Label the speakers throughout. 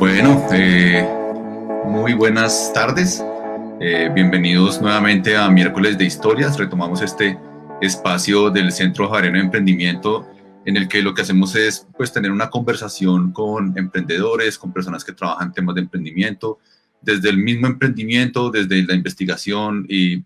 Speaker 1: Bueno, muy buenas tardes. Bienvenidos nuevamente a Miércoles de Historias. Retomamos este espacio del Centro Javeriano de Emprendimiento en el que lo que hacemos es pues, tener una conversación con emprendedores, con personas que trabajan temas de emprendimiento, desde el mismo emprendimiento, desde la investigación y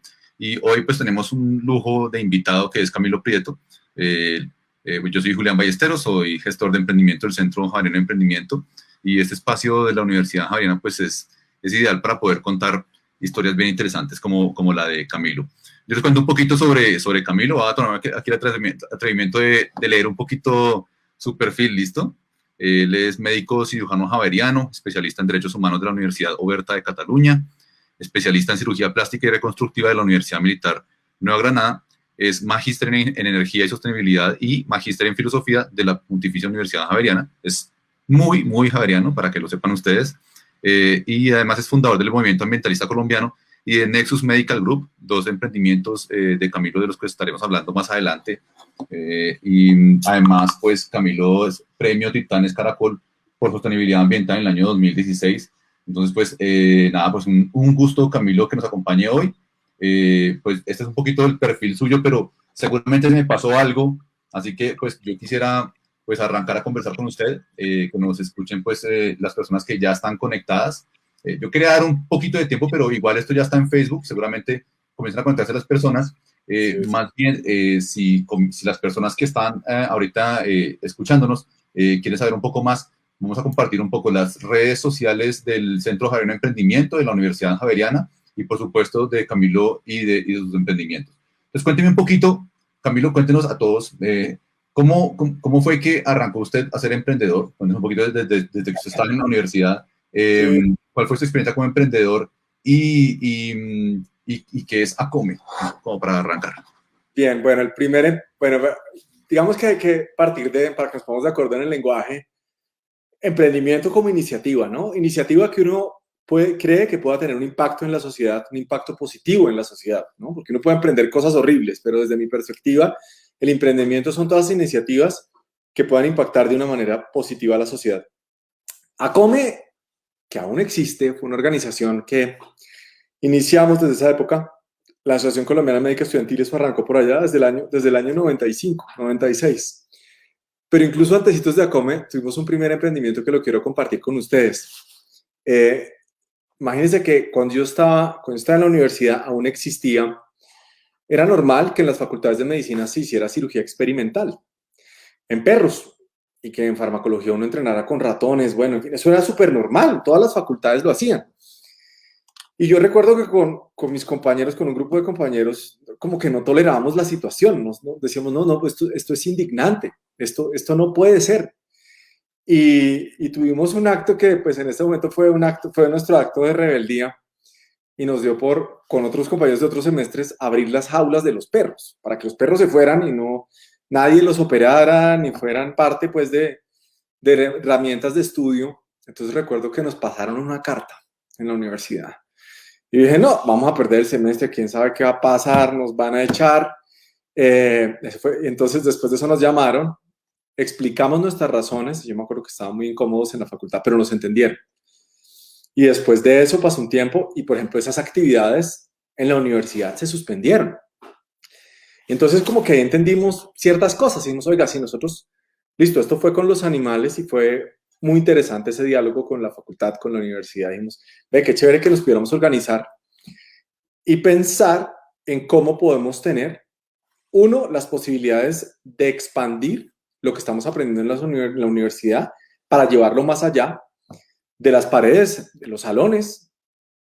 Speaker 1: hoy pues tenemos un lujo de invitado que es Camilo Prieto. Yo soy Julián Ballesteros, soy gestor de emprendimiento del Centro Javeriano de Emprendimiento y este espacio de la Universidad Javeriana pues es ideal para poder contar historias bien interesantes como la de Camilo. Yo les cuento un poquito sobre Camilo. Voy a tomar aquí el atrevimiento de leer un poquito su perfil, ¿listo? Él es médico cirujano javeriano, especialista en derechos humanos de la Universidad Oberta de Cataluña, especialista en cirugía plástica y reconstructiva de la Universidad Militar Nueva Granada, es magíster en energía y sostenibilidad y magíster en filosofía de la Pontificia Universidad Javeriana. Es muy javeriano, para que lo sepan ustedes. Y además es fundador del Movimiento Ambientalista Colombiano y de Nexus Medical Group, dos emprendimientos de Camilo de los que estaremos hablando más adelante. Y además, pues Camilo es premio Titanes Caracol por sostenibilidad ambiental en el año 2016. Entonces, pues nada, pues un gusto, Camilo, que nos acompañe hoy. Pues este es un poquito del perfil suyo, pero seguramente se me pasó algo, así que pues yo quisiera pues arrancar a conversar con usted, que nos escuchen pues las personas que ya están conectadas. Yo quería dar un poquito de tiempo, pero igual esto ya está en Facebook, seguramente comienzan a conectarse las personas. Sí. Más bien, si las personas que están ahorita escuchándonos quieren saber un poco más, vamos a compartir un poco las redes sociales del Centro Javeriano de Emprendimiento de la Universidad Javeriana y por supuesto de Camilo y de sus emprendimientos. Entonces cuénteme un poquito, Camilo, cuéntenos a todos ¿cómo fue que arrancó usted a ser emprendedor? Cuéntenos un poquito desde que usted estaba en la universidad. Sí. ¿Cuál fue su experiencia como emprendedor y qué es ACOME, como para arrancar?
Speaker 2: Bien, bueno, digamos que hay que partir para que nos pongamos de acuerdo en el lenguaje, emprendimiento como iniciativa, ¿no? Iniciativa que uno cree que pueda tener un impacto en la sociedad, un impacto positivo en la sociedad, ¿no? Porque uno puede emprender cosas horribles, pero desde mi perspectiva, el emprendimiento son todas iniciativas que puedan impactar de una manera positiva a la sociedad. ACOME, que aún existe, fue una organización que iniciamos desde esa época. La Asociación Colombiana Médica Estudiantil, eso arrancó por allá desde el año 95, 96. Pero incluso antecitos de ACOME tuvimos un primer emprendimiento que lo quiero compartir con ustedes. Imagínense que cuando yo estaba en la universidad aún existía, era normal que en las facultades de medicina se hiciera cirugía experimental en perros y que en farmacología uno entrenara con ratones. Bueno, en fin, eso era súper normal, todas las facultades lo hacían. Y yo recuerdo que con mis compañeros, con un grupo de compañeros, como que no tolerábamos la situación, ¿no? Decíamos, no, pues esto es indignante, esto no puede ser. Y tuvimos un acto que pues en este momento fue nuestro acto de rebeldía y nos dio con otros compañeros de otros semestres, abrir las jaulas de los perros, para que los perros se fueran y nadie los operara, ni fueran parte pues de herramientas de estudio. Entonces recuerdo que nos pasaron una carta en la universidad. Y dije, no, vamos a perder el semestre, quién sabe qué va a pasar, nos van a echar. Entonces después de eso nos llamaron, explicamos nuestras razones, yo me acuerdo que estaban muy incómodos en la facultad, pero nos entendieron. Y después de eso pasó un tiempo y, por ejemplo, esas actividades en la universidad se suspendieron. Entonces, como que entendimos ciertas cosas. Y dijimos, oiga, si nosotros, listo, esto fue con los animales y fue muy interesante ese diálogo con la facultad, con la universidad. Dijimos, ve, qué chévere que nos pudiéramos organizar y pensar en cómo podemos tener, uno, las posibilidades de expandir lo que estamos aprendiendo en la universidad para llevarlo más allá de las paredes, de los salones,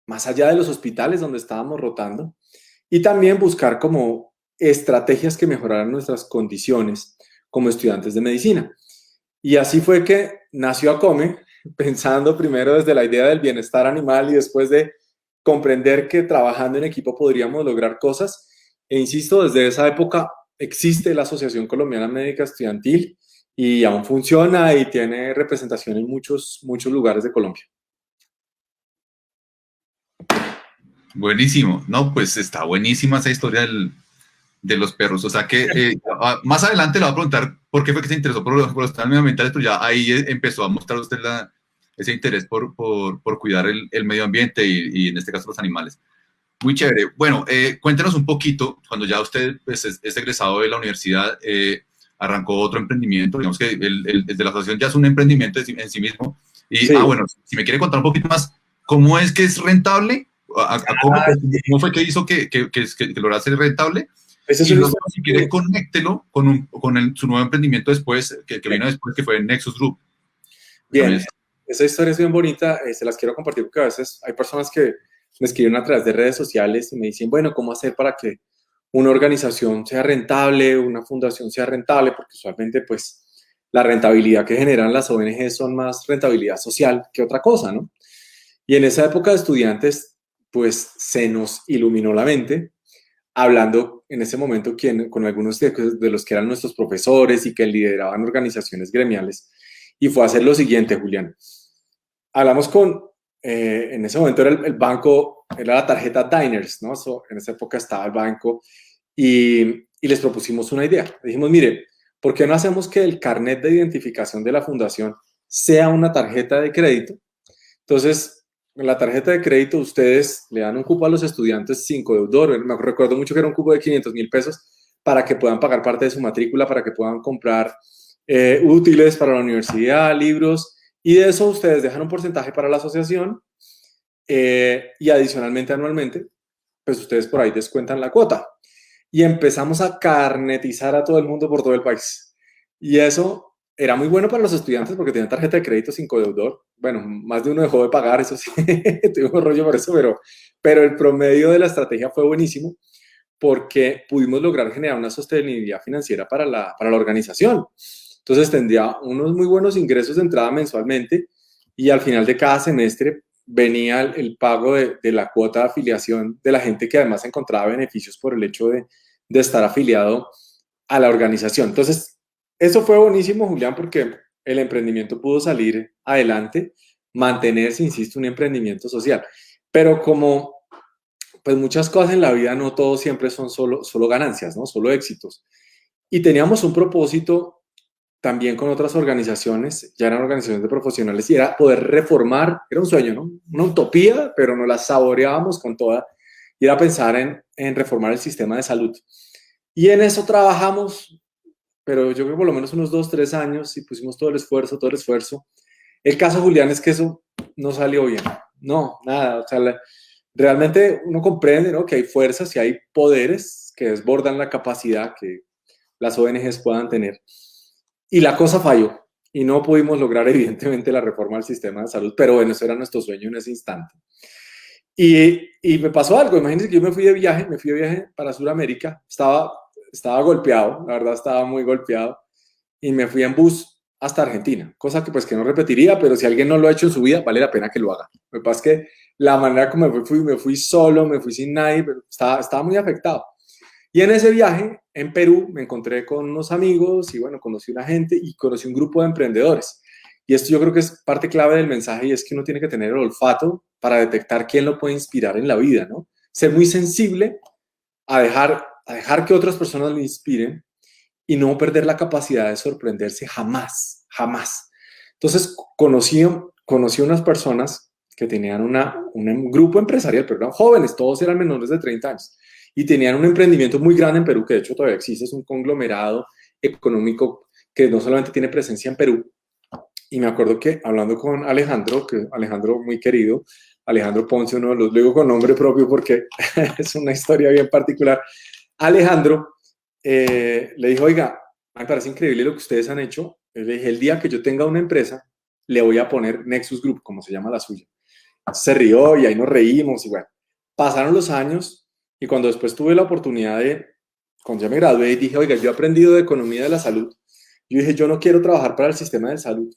Speaker 2: más allá de los hospitales donde estábamos rotando, y también buscar como estrategias que mejoraran nuestras condiciones como estudiantes de medicina. Y así fue que nació ACOME, pensando primero desde la idea del bienestar animal y después de comprender que trabajando en equipo podríamos lograr cosas. E insisto, desde esa época existe la Asociación Colombiana Médica Estudiantil, y aún funciona y tiene representación en muchos lugares de Colombia.
Speaker 1: Buenísimo. No, pues está buenísima esa historia de los perros. O sea que más adelante le voy a preguntar por qué fue que se interesó por los temas medioambientales, pero ya ahí empezó a mostrar usted ese interés por cuidar el medio ambiente y en este caso los animales. Muy chévere. Bueno, cuéntenos un poquito, cuando ya usted pues, es egresado de la universidad, arrancó otro emprendimiento, digamos que el de la asociación ya es un emprendimiento en sí mismo. Y,
Speaker 2: Sí.
Speaker 1: bueno, si me quiere contar un poquito más, ¿cómo es que es rentable?
Speaker 2: Ah,
Speaker 1: ¿Cómo fue que hizo que lograse ser rentable?
Speaker 2: esa es
Speaker 1: Y
Speaker 2: una
Speaker 1: luego,
Speaker 2: historia
Speaker 1: si
Speaker 2: muy
Speaker 1: quiere,
Speaker 2: bonita.
Speaker 1: conéctelo su nuevo emprendimiento después, que
Speaker 2: Bien.
Speaker 1: vino después, que fue Nexus Group. Que también
Speaker 2: Bien,
Speaker 1: es,
Speaker 2: esa historia es bien bonita, se las quiero compartir porque a veces hay personas que me escriben a través de redes sociales y me dicen, bueno, ¿cómo hacer para que una organización sea rentable, una fundación sea rentable? Porque usualmente, pues, la rentabilidad que generan las ONG son más rentabilidad social que otra cosa, ¿no? Y en esa época de estudiantes, pues, se nos iluminó la mente hablando en ese momento con algunos de los que eran nuestros profesores y que lideraban organizaciones gremiales, y fue a hacer lo siguiente, Julián. Hablamos en ese momento era el banco, era la tarjeta Diners, ¿no? En esa época estaba el banco y les propusimos una idea. Le dijimos, mire, ¿por qué no hacemos que el carnet de identificación de la fundación sea una tarjeta de crédito? Entonces, en la tarjeta de crédito ustedes le dan un cupo a los estudiantes sin codeudor. Me recuerdo mucho que era un cupo de 500.000 pesos para que puedan pagar parte de su matrícula, para que puedan comprar útiles para la universidad, libros, y de eso ustedes dejan un porcentaje para la asociación y adicionalmente anualmente, pues ustedes por ahí descuentan la cuota. Y empezamos a carnetizar a todo el mundo por todo el país. Y eso era muy bueno para los estudiantes porque tenían tarjeta de crédito sin codeudor. Bueno, más de uno dejó de pagar, eso sí, tuvimos rollo por eso, pero el promedio de la estrategia fue buenísimo porque pudimos lograr generar una sostenibilidad financiera para la organización. Entonces tendría unos muy buenos ingresos de entrada mensualmente y al final de cada semestre venía el pago de la cuota de afiliación de la gente que además encontraba beneficios por el hecho de estar afiliado a la organización. Entonces, eso fue buenísimo, Julián, porque el emprendimiento pudo salir adelante, mantenerse, insisto, un emprendimiento social. Pero como pues muchas cosas en la vida no todo siempre son solo ganancias, ¿no? Solo éxitos. Y teníamos un propósito también con otras organizaciones, ya eran organizaciones de profesionales, y era poder reformar, era un sueño, ¿no? Una utopía, pero nos la saboreábamos con toda, y era pensar en reformar el sistema de salud. Y en eso trabajamos, pero yo creo que por lo menos unos 2, 3 años, y pusimos todo el esfuerzo, todo el esfuerzo. El caso, Julián, es que eso no salió bien. No, nada. O sea, realmente uno comprende, ¿no? Que hay fuerzas y hay poderes que desbordan la capacidad que las ONGs puedan tener. Y la cosa falló. Y no pudimos lograr, evidentemente, la reforma del sistema de salud. Pero bueno, eso era nuestro sueño en ese instante. Y me pasó algo. Imagínense que yo me fui de viaje para Sudamérica. Estaba golpeado, la verdad estaba muy golpeado. Y me fui en bus hasta Argentina, cosa que pues que no repetiría, pero si alguien no lo ha hecho en su vida, vale la pena que lo haga. Lo que pasa es que la manera como me fui solo, me fui sin nadie, pero estaba muy afectado. Y en ese viaje, en Perú, me encontré con unos amigos y bueno, conocí una gente y conocí un grupo de emprendedores. Y esto yo creo que es parte clave del mensaje y es que uno tiene que tener el olfato para detectar quién lo puede inspirar en la vida, ¿no? Ser muy sensible a dejar que otras personas lo inspiren y no perder la capacidad de sorprenderse jamás, jamás. Entonces conocí unas personas que tenían un grupo empresarial, pero eran jóvenes, todos eran menores de 30 años, y tenían un emprendimiento muy grande en Perú, que de hecho todavía existe, es un conglomerado económico que no solamente tiene presencia en Perú. Y me acuerdo que hablando con Alejandro, que Alejandro muy querido, Alejandro Ponce, uno de los, digo con nombre propio porque es una historia bien particular. Alejandro le dijo, oiga, me parece increíble lo que ustedes han hecho. Le dije, el día que yo tenga una empresa, le voy a poner Nexus Group, como se llama la suya. Se rió y ahí nos reímos y bueno, pasaron los años y cuando después tuve la oportunidad cuando ya me gradué, dije, oiga, yo he aprendido de economía de la salud. Yo dije, yo no quiero trabajar para el sistema de salud.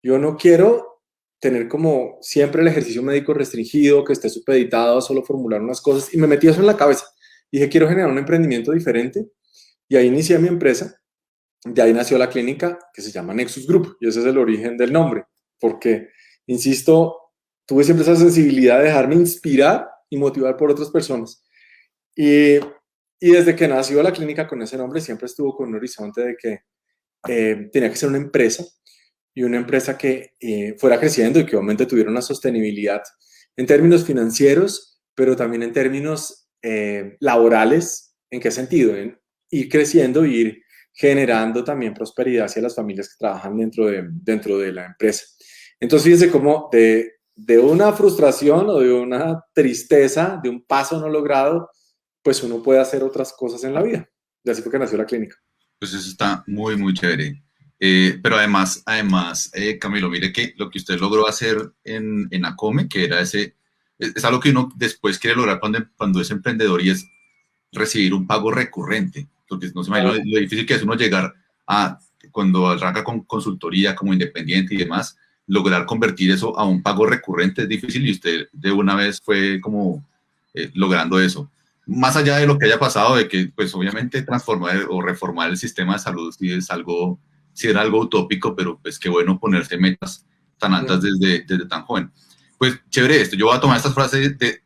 Speaker 2: Yo no quiero tener como siempre el ejercicio médico restringido, que esté supeditado a solo formular unas cosas. Y me metí eso en la cabeza. Dije, quiero generar un emprendimiento diferente. Y ahí inicié mi empresa. De ahí nació la clínica que se llama Nexus Group. Y ese es el origen del nombre. Porque, insisto, tuve siempre esa sensibilidad de dejarme inspirar y motivar por otras personas. Y, y desde que nació la clínica con ese nombre, siempre estuvo con un horizonte de que tenía que ser una empresa. y una empresa que fuera creciendo y que obviamente tuviera una sostenibilidad en términos financieros, pero también en términos laborales. ¿En qué sentido? En ir creciendo y ir generando también prosperidad hacia las familias que trabajan dentro de la empresa. Entonces, fíjense cómo de una frustración o de una tristeza, de un paso no logrado, pues uno puede hacer otras cosas en la vida. Y así fue que nació la clínica.
Speaker 1: Pues eso está muy, muy chévere. Pero además, Camilo, mire que lo que usted logró hacer en Acome, que era es algo que uno después quiere lograr cuando es emprendedor y es recibir un pago recurrente, porque no se imagina lo difícil que es uno llegar a, cuando arranca con consultoría como independiente y demás, lograr convertir eso a un pago recurrente es difícil y usted de una vez fue como logrando eso. Más allá de lo que haya pasado, de que pues obviamente transformar o reformar el sistema de salud sí era algo utópico, pero pues qué bueno ponerse metas tan altas desde tan joven. Pues chévere esto, yo voy a tomar estas frases de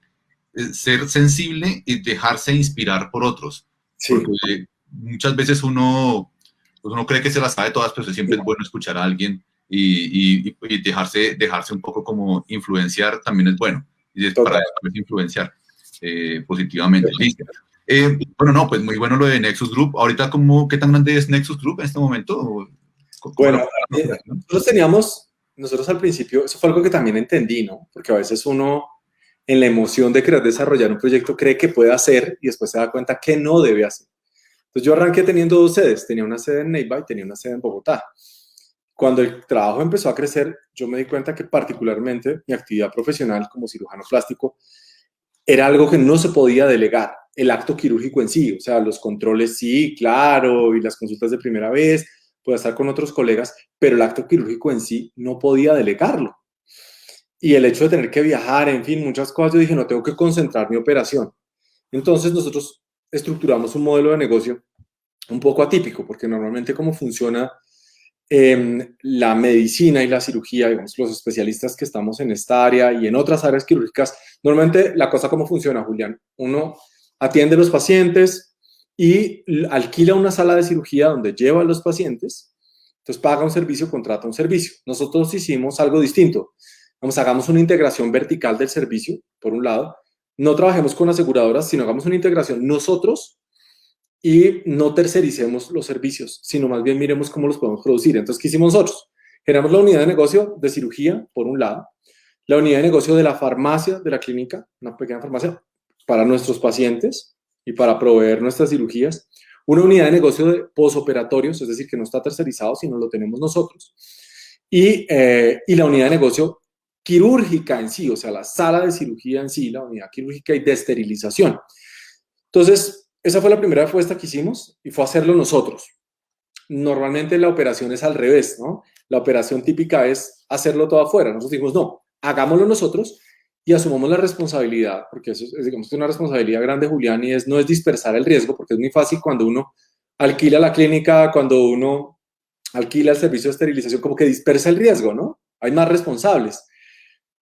Speaker 1: ser sensible y dejarse inspirar por otros.
Speaker 2: Sí.
Speaker 1: Porque muchas veces pues uno cree que se las sabe todas, pero siempre es bueno escuchar a alguien y dejarse un poco como influenciar también es bueno. Y para después influenciar positivamente. Listo. Bueno, no, pues muy bueno lo de Nexus Group. Ahorita, ¿qué tan grande es Nexus Group en este momento?
Speaker 2: Bueno, nosotros al principio, eso fue algo que también entendí, ¿no? Porque a veces uno, en la emoción de querer desarrollar un proyecto, cree que puede hacer y después se da cuenta que no debe hacer. Entonces yo arranqué teniendo 2 sedes, tenía una sede en Neiva y tenía una sede en Bogotá. Cuando el trabajo empezó a crecer, yo me di cuenta que particularmente mi actividad profesional como cirujano plástico era algo que no se podía delegar, el acto quirúrgico en sí, o sea, los controles sí, claro, y las consultas de primera vez, puedo estar con otros colegas, pero el acto quirúrgico en sí no podía delegarlo. Y el hecho de tener que viajar, en fin, muchas cosas, yo dije, no, tengo que concentrar mi operación. Entonces nosotros estructuramos un modelo de negocio un poco atípico, porque normalmente cómo funciona la medicina y la cirugía, digamos, los especialistas que estamos en esta área y en otras áreas quirúrgicas, normalmente la cosa cómo funciona, Julián, uno atiende a los pacientes y alquila una sala de cirugía donde lleva a los pacientes, entonces paga un servicio, contrata un servicio. Nosotros hicimos algo distinto, vamos, hagamos una integración vertical del servicio, por un lado, no trabajemos con aseguradoras, sino hagamos una integración nosotros y no tercericemos los servicios, sino más bien miremos cómo los podemos producir. Entonces, ¿qué hicimos nosotros? Generamos la unidad de negocio de cirugía, por un lado, la unidad de negocio de la farmacia de la clínica, una pequeña farmacia para nuestros pacientes y para proveer nuestras cirugías, una unidad de negocio de posoperatorios, es decir, que no está tercerizado, sino lo tenemos nosotros, y la unidad de negocio quirúrgica en sí, o sea, la sala de cirugía en sí, la unidad quirúrgica y de esterilización. Entonces, esa fue la primera apuesta que hicimos y fue hacerlo nosotros. Normalmente la operación es al revés, ¿no? La operación típica es hacerlo todo afuera. Nosotros dijimos, no, hagámoslo nosotros y asumamos la responsabilidad, porque eso es, digamos, una responsabilidad grande, Julián, y no es dispersar el riesgo, porque es muy fácil cuando uno alquila la clínica, cuando uno alquila el servicio de esterilización, como que dispersa el riesgo, ¿no? Hay más responsables.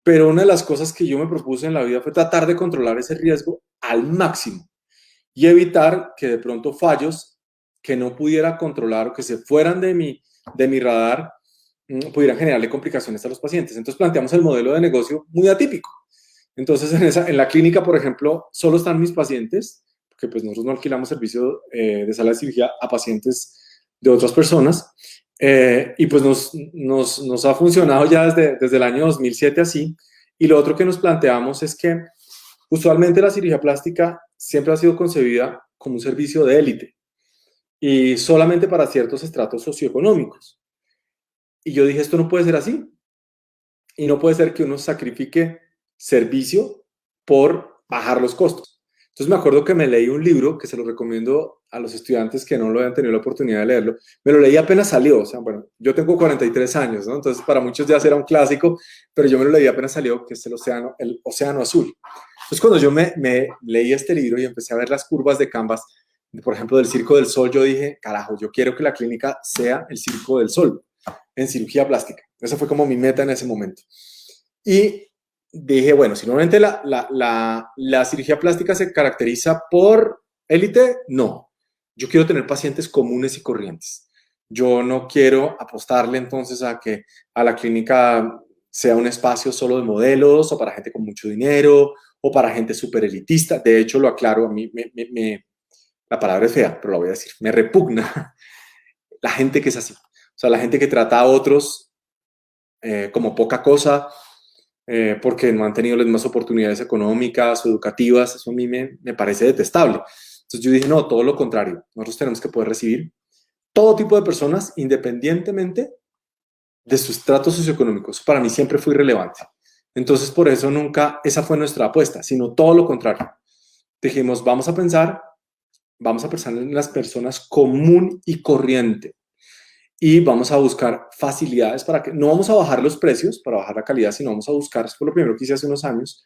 Speaker 2: Pero una de las cosas que yo me propuse en la vida fue tratar de controlar ese riesgo al máximo y evitar que de pronto fallos que no pudiera controlar o que se fueran de mi radar pudieran generarle complicaciones a los pacientes. Entonces planteamos el modelo de negocio muy atípico. Entonces en la clínica, por ejemplo, solo están mis pacientes, porque pues nosotros no alquilamos servicio de sala de cirugía a pacientes de otras personas, y pues nos ha funcionado ya desde el año 2007 así. Y lo otro que nos planteamos es que usualmente la cirugía plástica siempre ha sido concebida como un servicio de élite y solamente para ciertos estratos socioeconómicos. Y yo dije, esto no puede ser así. Y no puede ser que uno sacrifique servicio por bajar los costos. Entonces me acuerdo que me leí un libro que se lo recomiendo a los estudiantes que no lo hayan tenido la oportunidad de leerlo. Me lo leí apenas salió, o sea, bueno, yo tengo 43 años, ¿no? Entonces para muchos ya será un clásico, pero yo me lo leí apenas salió, que es el Océano Azul. Entonces cuando yo me leí este libro y empecé a ver las curvas de Canvas, por ejemplo, del Circo del Sol, yo dije, carajo, yo quiero que la clínica sea el Circo del Sol en cirugía plástica. Esa fue como mi meta en ese momento. Y dije, bueno, si normalmente la cirugía plástica se caracteriza por élite, no. Yo quiero tener pacientes comunes y corrientes. Yo no quiero apostarle entonces a que a la clínica sea un espacio solo de modelos o para gente con mucho dinero o para gente súper elitista. De hecho, lo aclaro, a mí la palabra es fea, pero la voy a decir, me repugna la gente que es así. O sea, la gente que trata a otros como poca cosa porque no han tenido las mismas oportunidades económicas o educativas. Eso a mí me parece detestable. Entonces yo dije, no, todo lo contrario. Nosotros tenemos que poder recibir todo tipo de personas independientemente de su estrato socioeconómico. Eso para mí siempre fue irrelevante. Entonces por eso nunca esa fue nuestra apuesta, sino todo lo contrario. Dijimos, vamos a pensar en las personas común y corriente y vamos a buscar facilidades para que, no vamos a bajar los precios para bajar la calidad, sino vamos a buscar, eso fue lo primero que hice hace unos años,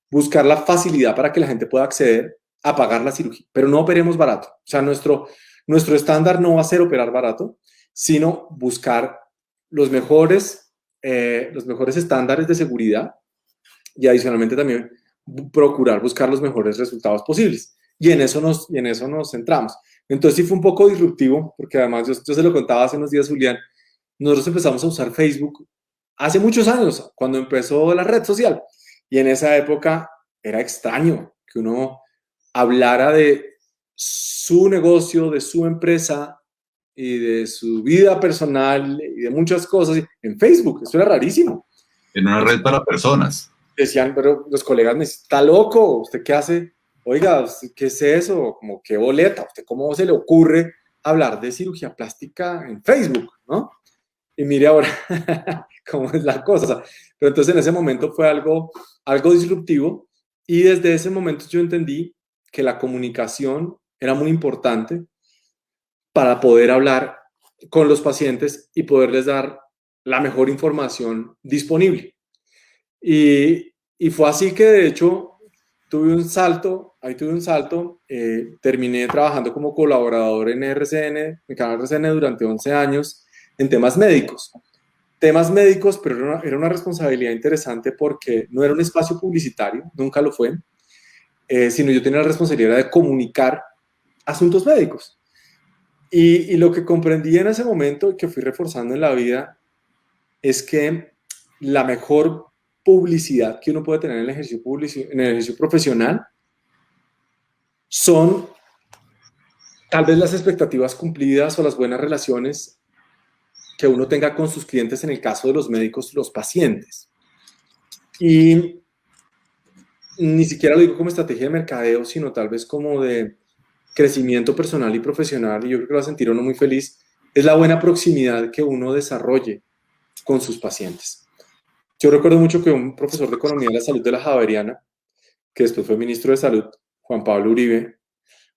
Speaker 2: buscar la facilidad para que la gente pueda acceder a pagar la cirugía, pero no operemos barato. O sea, nuestro estándar no va a ser operar barato, sino buscar los mejores estándares de seguridad y adicionalmente también procurar buscar los mejores resultados posibles. Y en eso nos centramos. Entonces sí fue un poco disruptivo, porque además yo se lo contaba hace unos días, Julián, nosotros empezamos a usar Facebook hace muchos años, cuando empezó la red social. Y en esa época era extraño que uno hablara de su negocio, de su empresa y de su vida personal y de muchas cosas en Facebook. Eso era rarísimo.
Speaker 1: En una red para personas.
Speaker 2: Decían, pero los colegas me decían, ¿está loco? ¿Usted qué hace? Oiga, ¿qué es eso? Como, ¿qué boleta? ¿Usted cómo se le ocurre hablar de cirugía plástica en Facebook? ¿No? Y mire ahora cómo es la cosa. Pero entonces en ese momento fue algo disruptivo y desde ese momento yo entendí que la comunicación era muy importante para poder hablar con los pacientes y poderles dar la mejor información disponible. Y fue así que de hecho tuve un salto, terminé trabajando como colaborador en RCN, en canal RCN durante 11 años en temas médicos, pero era una responsabilidad interesante porque no era un espacio publicitario, nunca lo fue, sino yo tenía la responsabilidad de comunicar asuntos médicos. Y lo que comprendí en ese momento y que fui reforzando en la vida es que la mejor publicidad que uno puede tener en el ejercicio profesional son tal vez las expectativas cumplidas o las buenas relaciones que uno tenga con sus clientes, en el caso de los médicos, los pacientes. Y ni siquiera lo digo como estrategia de mercadeo, sino tal vez como de crecimiento personal y profesional, y yo creo que lo va a sentir uno muy feliz, es la buena proximidad que uno desarrolle con sus pacientes. Yo recuerdo mucho que un profesor de Economía de la Salud de la Javeriana, que después fue ministro de Salud, Juan Pablo Uribe,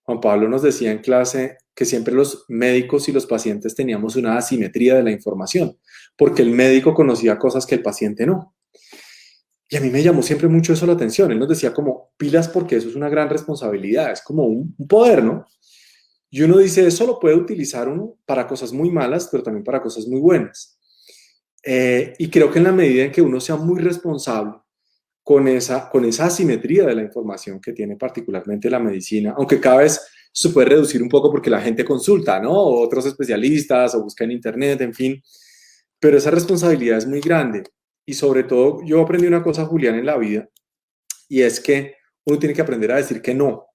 Speaker 2: Juan Pablo nos decía en clase que siempre los médicos y los pacientes teníamos una asimetría de la información, porque el médico conocía cosas que el paciente no. Y a mí me llamó siempre mucho eso la atención. Él nos decía como pilas porque eso es una gran responsabilidad, es como un poder, ¿no? Y uno dice, eso lo puede utilizar uno para cosas muy malas, pero también para cosas muy buenas. Y creo que en la medida en que uno sea muy responsable con esa asimetría de la información que tiene particularmente la medicina, aunque cada vez se puede reducir un poco porque la gente consulta, ¿no? O otros especialistas o busca en internet, en fin, pero esa responsabilidad es muy grande. Y sobre todo, yo aprendí una cosa, Julián, en la vida, y es que uno tiene que aprender a decir que no.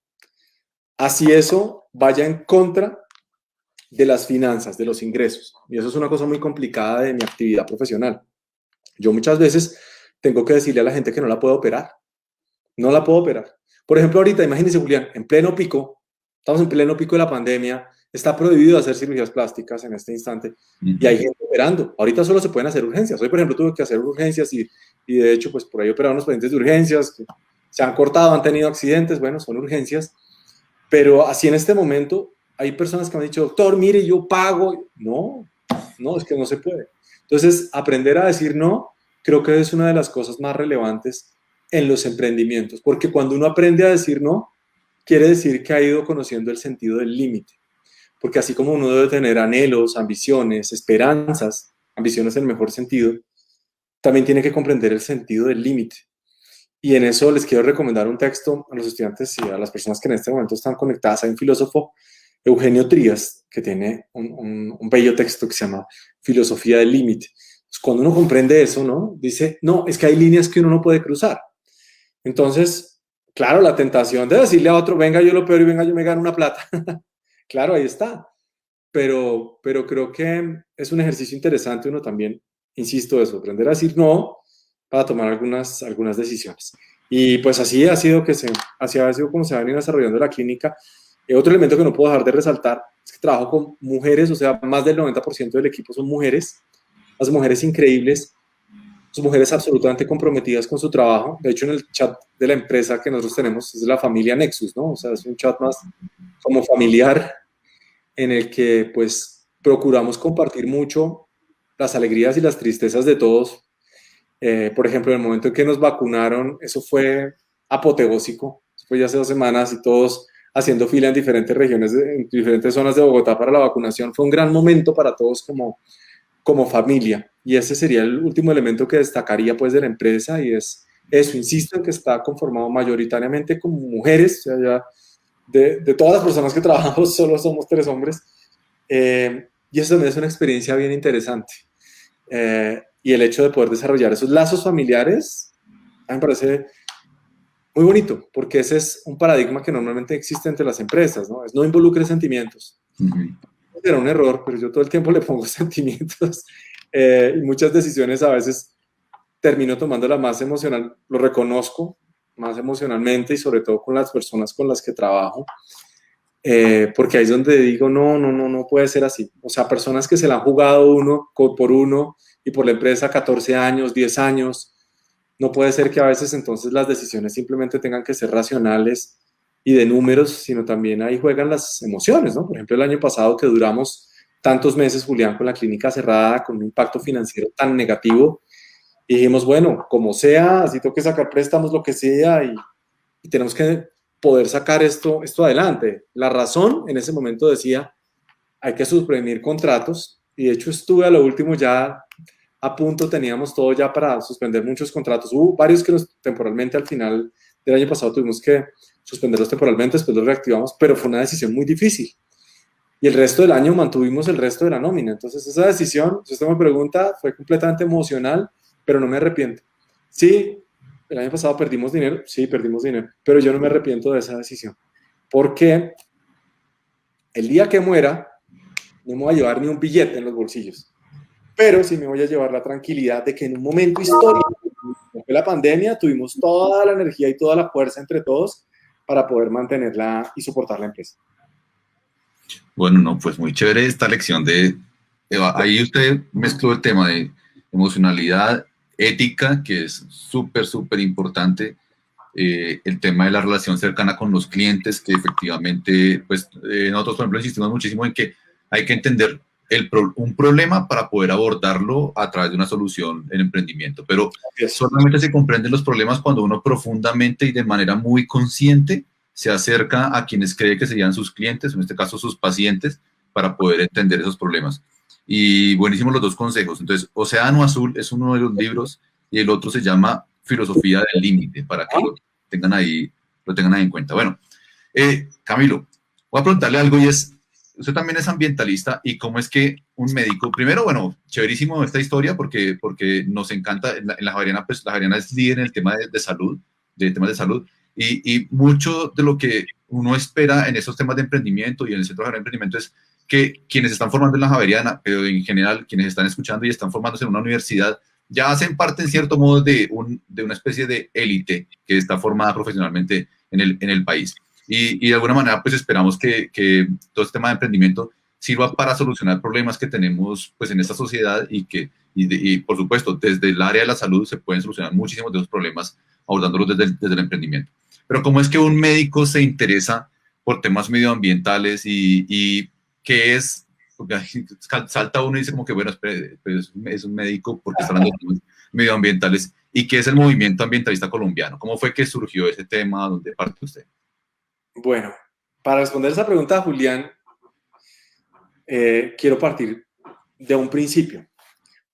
Speaker 2: Así eso vaya en contra de las finanzas, de los ingresos. Y eso es una cosa muy complicada de mi actividad profesional. Yo muchas veces tengo que decirle a la gente que no la puedo operar. No la puedo operar. Por ejemplo, ahorita, imagínense, Julián, en pleno pico, estamos en pleno pico de la pandemia, está prohibido hacer cirugías plásticas en este instante y hay gente operando. Ahorita solo se pueden hacer urgencias. Hoy, por ejemplo, tuve que hacer urgencias y de hecho, pues por ahí operaron unos pacientes de urgencias que se han cortado, han tenido accidentes, bueno, son urgencias. Pero así en este momento hay personas que me han dicho, doctor, mire, yo pago. No, no, es que no se puede. Entonces, aprender a decir no, creo que es una de las cosas más relevantes en los emprendimientos, porque cuando uno aprende a decir no, quiere decir que ha ido conociendo el sentido del límite, porque así como uno debe tener anhelos, ambiciones, esperanzas, ambiciones en el mejor sentido, también tiene que comprender el sentido del límite. Y en eso les quiero recomendar un texto a los estudiantes y a las personas que en este momento están conectadas. Hay un filósofo Eugenio Trías, que tiene un bello texto que se llama Filosofía del Límite. Pues cuando uno comprende eso, ¿no? Dice, no, es que hay líneas que uno no puede cruzar. Entonces, claro, la tentación de decirle a otro, venga, yo lo peor y venga, yo me gano una plata. Claro, ahí está. Pero creo que es un ejercicio interesante uno también, insisto, eso, aprender a decir no para tomar algunas decisiones. Y pues así ha sido como se ha venido desarrollando la clínica. Otro elemento que no puedo dejar de resaltar es que trabajo con mujeres, o sea, más del 90% del equipo son mujeres, las mujeres increíbles, son mujeres absolutamente comprometidas con su trabajo. De hecho, en el chat de la empresa que nosotros tenemos es de la familia Nexus, ¿no? O sea, es un chat más como familiar en el que pues procuramos compartir mucho las alegrías y las tristezas de todos. Por ejemplo, en el momento en que nos vacunaron, eso fue apoteósico. Eso fue ya hace 2 semanas y todos haciendo fila en diferentes regiones, en diferentes zonas de Bogotá para la vacunación. Fue un gran momento para todos como familia. Y ese sería el último elemento que destacaría pues de la empresa y es eso, insisto en que está conformado mayoritariamente como mujeres, o sea, ya de todas las personas que trabajamos solo somos 3 hombres. Y eso también es una experiencia bien interesante. Y el hecho de poder desarrollar esos lazos familiares, a mí me parece muy bonito, porque ese es un paradigma que normalmente existe entre las empresas, ¿no? Es no involucre sentimientos. Era un error, pero yo todo el tiempo le pongo sentimientos y muchas decisiones a veces termino tomándola más emocional, lo reconozco más emocionalmente y sobre todo con las personas con las que trabajo, porque ahí es donde digo, no puede ser así. O sea, personas que se la han jugado uno por uno y por la empresa 14 años, 10 años, no puede ser que a veces entonces las decisiones simplemente tengan que ser racionales y de números, sino también ahí juegan las emociones, ¿no? Por ejemplo, el año pasado que duramos tantos meses, Julián, con la clínica cerrada, con un impacto financiero tan negativo, y dijimos, bueno, como sea, así tengo que sacar préstamos, lo que sea, y tenemos que poder sacar esto adelante. La razón en ese momento decía, hay que suprimir contratos, y de hecho estuve a lo último ya a punto, teníamos todo ya para suspender muchos contratos. Hubo varios que temporalmente al final del año pasado tuvimos que suspenderlos temporalmente, después los reactivamos, pero fue una decisión muy difícil. Y el resto del año mantuvimos el resto de la nómina. Entonces esa decisión, si usted me pregunta, fue completamente emocional, pero no me arrepiento. Sí, el año pasado perdimos dinero, sí, perdimos dinero, pero yo no me arrepiento de esa decisión. Porque el día que muera, no me voy a llevar ni un billete en los bolsillos, pero sí me voy a llevar la tranquilidad de que en un momento histórico, como fue la pandemia, tuvimos toda la energía y toda la fuerza entre todos para poder mantenerla y soportar la empresa.
Speaker 1: Bueno, no, pues muy chévere esta lección ahí usted mezcló el tema de emocionalidad, ética, que es súper importante, el tema de la relación cercana con los clientes, que efectivamente, pues nosotros, por ejemplo, insistimos muchísimo en que hay que entender un problema para poder abordarlo a través de una solución en emprendimiento, pero solamente se comprenden los problemas cuando uno profundamente y de manera muy consciente se acerca a quienes cree que serían sus clientes, en este caso sus pacientes, para poder entender esos problemas. Y buenísimos los dos consejos. Entonces, Océano Azul es uno de los libros y el otro se llama Filosofía del Límite, para que lo tengan ahí en cuenta. Bueno, Camilo, voy a preguntarle algo y es, usted también es ambientalista y cómo es que un médico, primero, bueno, chéverísimo esta historia porque nos encanta, en la Javeriana, pues la Javeriana es líder en el tema de salud, de temas de salud, y mucho de lo que uno espera en esos temas de emprendimiento y en el Centro Javeriano de Emprendimiento es que quienes están formando en la Javeriana, pero en general quienes están escuchando y están formándose en una universidad, ya hacen parte en cierto modo de una especie de élite que está formada profesionalmente en el país. Y de alguna manera pues esperamos que todo este tema de emprendimiento sirva para solucionar problemas que tenemos pues en esta sociedad y por supuesto desde el área de la salud se pueden solucionar muchísimos de esos problemas abordándolos desde el emprendimiento. Pero ¿cómo es que un médico se interesa por temas medioambientales y qué es? Porque salta uno y dice como que bueno, pues es un médico porque está hablando de temas medioambientales. ¿Y qué es el movimiento ambientalista colombiano? ¿Cómo fue que surgió ese tema? ¿Dónde parte usted?
Speaker 2: Bueno, para responder esa pregunta, Julián, quiero partir de un principio.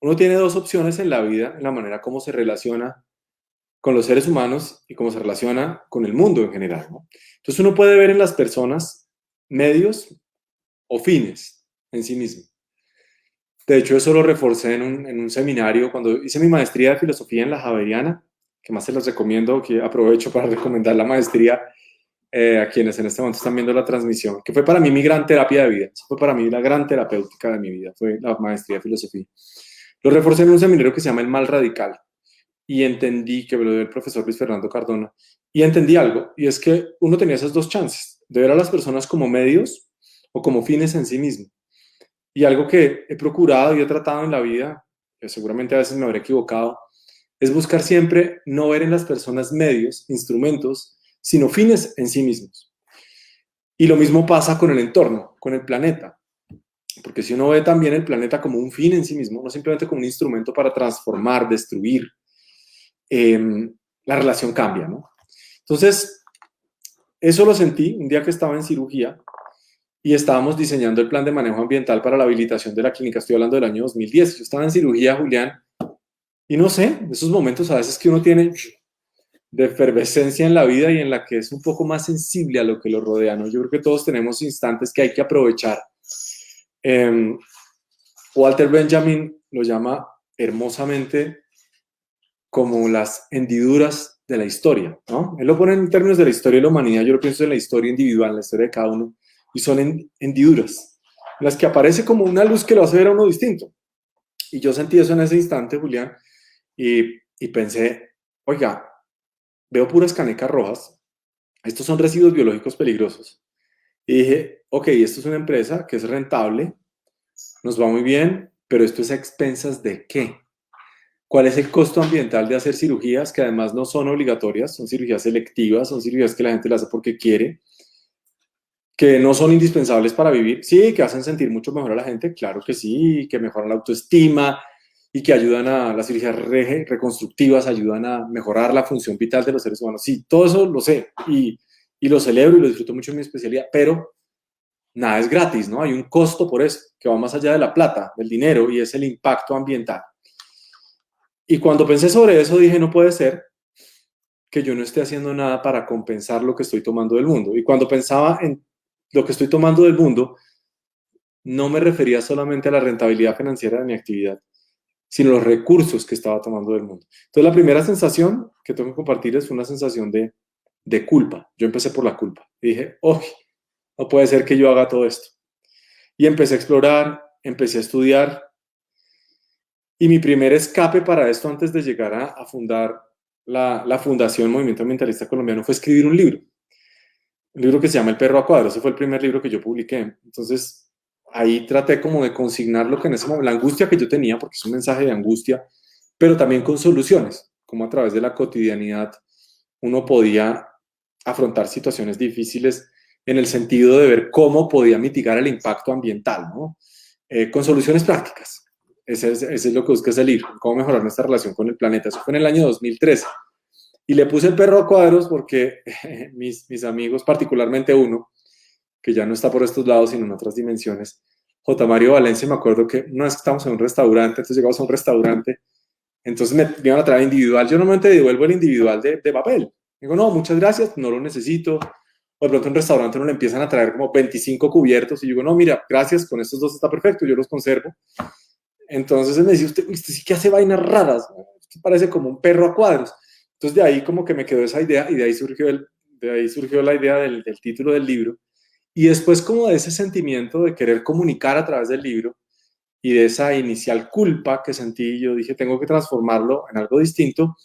Speaker 2: Uno tiene dos opciones en la vida, en la manera como se relaciona con los seres humanos y cómo se relaciona con el mundo en general, ¿no? Entonces uno puede ver en las personas medios o fines en sí mismo. De hecho, eso lo reforcé en un seminario cuando hice mi maestría de filosofía en la Javeriana, que más se los recomiendo, que aprovecho para recomendar la maestría a quienes en este momento están viendo la transmisión, que fue para mí mi gran terapia de vida. Eso fue para mí la gran terapéutica de mi vida, fue la maestría de filosofía. Lo reforcé en un seminario que se llama El Mal Radical y entendí, que me lo dio el profesor Luis Fernando Cardona, y entendí algo, y es que uno tenía esas dos chances, de ver a las personas como medios o como fines en sí mismo. Y algo que he procurado y he tratado en la vida, que seguramente a veces me habré equivocado, es buscar siempre no ver en las personas medios, instrumentos, sino fines en sí mismos. Y lo mismo pasa con el entorno, con el planeta. Porque si uno ve también el planeta como un fin en sí mismo, no simplemente como un instrumento para transformar, destruir, la relación cambia, ¿no? Entonces, eso lo sentí un día que estaba en cirugía y estábamos diseñando el plan de manejo ambiental para la habilitación de la clínica. Estoy hablando del año 2010. Yo estaba en cirugía, Julián, y no sé, esos momentos a veces que uno tiene de efervescencia en la vida y en la que es un poco más sensible a lo que lo rodea, ¿no? Yo creo que todos tenemos instantes que hay que aprovechar. Walter Benjamin lo llama hermosamente como las hendiduras de la historia, ¿no? Él lo pone en términos de la historia de la humanidad, yo lo pienso en la historia individual, en la historia de cada uno, y son hendiduras, en las que aparece como una luz que lo hace ver a uno distinto. Y yo sentí eso en ese instante, Julián, y pensé, oiga, veo puras canecas rojas, estos son residuos biológicos peligrosos. Y dije, ok, esto es una empresa que es rentable, nos va muy bien, pero esto es a expensas ¿de qué? ¿Cuál es el costo ambiental de hacer cirugías que además no son obligatorias, son cirugías selectivas, son cirugías que la gente las hace porque quiere, que no son indispensables para vivir? Sí, que hacen sentir mucho mejor a la gente, claro que sí, que mejoran la autoestima y que ayudan a las cirugías reconstructivas, ayudan a mejorar la función vital de los seres humanos. Sí, todo eso lo sé y lo celebro y lo disfruto mucho en mi especialidad, pero nada es gratis, ¿no? Hay un costo por eso, que va más allá de la plata, del dinero, y es el impacto ambiental. Y cuando pensé sobre eso, dije, no puede ser que yo no esté haciendo nada para compensar lo que estoy tomando del mundo. Y cuando pensaba en lo que estoy tomando del mundo, no me refería solamente a la rentabilidad financiera de mi actividad, sino los recursos que estaba tomando del mundo. Entonces, la primera sensación que tengo que compartir es una sensación de culpa. Yo empecé por la culpa. Y dije, oh, no puede ser que yo haga todo esto. Y empecé a explorar, empecé a estudiar. Y mi primer escape para esto, antes de llegar a fundar la Fundación Movimiento Ambientalista Colombiano, fue escribir un libro que se llama El perro a cuadros. Ese fue el primer libro que yo publiqué. Entonces, ahí traté como de consignar lo que en ese momento, la angustia que yo tenía, porque es un mensaje de angustia, pero también con soluciones, como a través de la cotidianidad uno podía afrontar situaciones difíciles en el sentido de ver cómo podía mitigar el impacto ambiental, ¿no? Con soluciones prácticas. Ese es lo que busca ese libro, cómo mejorar nuestra relación con el planeta. Eso fue en el año 2013. Y le puse el perro a cuadros porque mis amigos, particularmente uno, que ya no está por estos lados, sino en otras dimensiones, J. Mario Valencia, me acuerdo que una vez que estábamos en un restaurante, entonces llegamos a un restaurante, entonces me iban a traer individual. Yo normalmente devuelvo el individual de papel. Digo, no, muchas gracias, no lo necesito. O de pronto en un restaurante no le empiezan a traer como 25 cubiertos y yo digo, no, mira, gracias, con estos dos está perfecto, yo los conservo. Entonces él me decía, usted sí que hace vainas raras, usted parece como un perro a cuadros. Entonces de ahí como que me quedó esa idea y de ahí surgió la idea del título del libro. Y después como de ese sentimiento de querer comunicar a través del libro y de esa inicial culpa que sentí, yo dije, tengo que transformarlo en algo distinto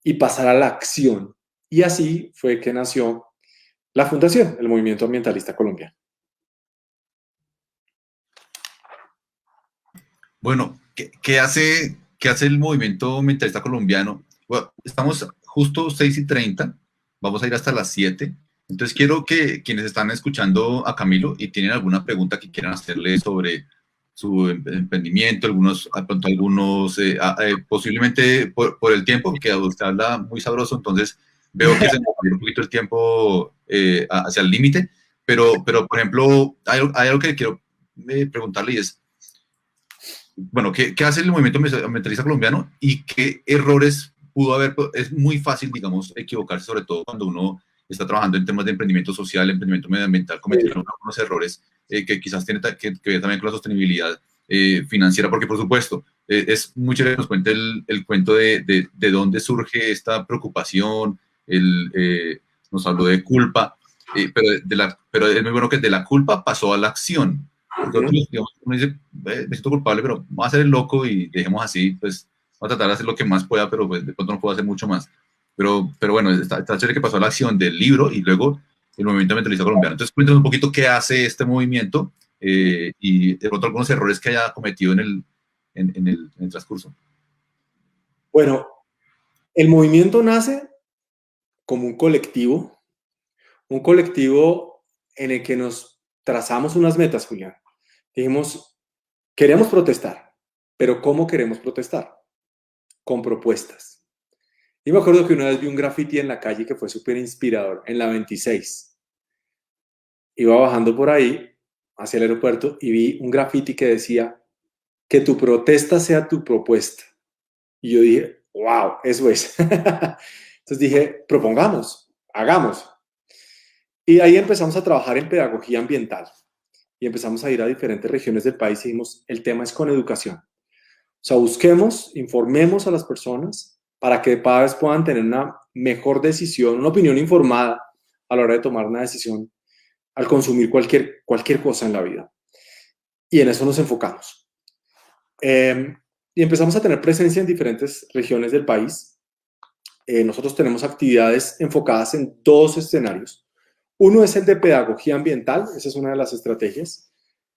Speaker 2: y pasar a la acción. Y así fue que nació la Fundación, el Movimiento Ambientalista Colombiano.
Speaker 1: Bueno, qué hace el movimiento ambientalista colombiano? Bueno, estamos justo 6:30, vamos a ir hasta las 7. Entonces quiero que quienes están escuchando a Camilo y tienen alguna pregunta que quieran hacerle sobre su emprendimiento, posiblemente por el tiempo, que usted habla muy sabroso, entonces veo que se me va un poquito el tiempo hacia el límite, pero por ejemplo, hay algo que quiero preguntarle y es, bueno, ¿qué hace el movimiento ambientalista colombiano y qué errores pudo haber? Es muy fácil, digamos, equivocarse, sobre todo cuando uno está trabajando en temas de emprendimiento social, emprendimiento medioambiental, cometer algunos errores que quizás tiene que ver también con la sostenibilidad financiera, porque por supuesto, es muy chévere que nos cuente el cuento de dónde surge esta preocupación, nos habló de culpa, pero es muy bueno que de la culpa pasó a la acción. Porque otros, digamos, uno dice, me siento culpable, pero voy a hacer el loco y dejemos así, pues voy a tratar de hacer lo que más pueda, pero pues de pronto no puedo hacer mucho más. Pero bueno, está chévere que pasó a la acción del libro y luego el movimiento ambientalista colombiano. Entonces, cuéntanos un poquito qué hace este movimiento y de pronto algunos errores que haya cometido en el transcurso.
Speaker 2: Bueno, el movimiento nace como un colectivo en el que nos trazamos unas metas, Julián. Dijimos, queremos protestar, pero ¿cómo queremos protestar? Con propuestas. Y me acuerdo que una vez vi un graffiti en la calle que fue súper inspirador, en la 26. Iba bajando por ahí hacia el aeropuerto y vi un graffiti que decía, que tu protesta sea tu propuesta. Y yo dije, wow, eso es. Entonces dije, propongamos, hagamos. Y ahí empezamos a trabajar en pedagogía ambiental y empezamos a ir a diferentes regiones del país y dijimos, el tema es con educación. O sea, busquemos, informemos a las personas para que cada vez puedan tener una mejor decisión, una opinión informada a la hora de tomar una decisión al consumir cualquier cosa en la vida. Y en eso nos enfocamos. Y empezamos a tener presencia en diferentes regiones del país. Nosotros tenemos actividades enfocadas en dos escenarios. Uno es el de pedagogía ambiental, esa es una de las estrategias,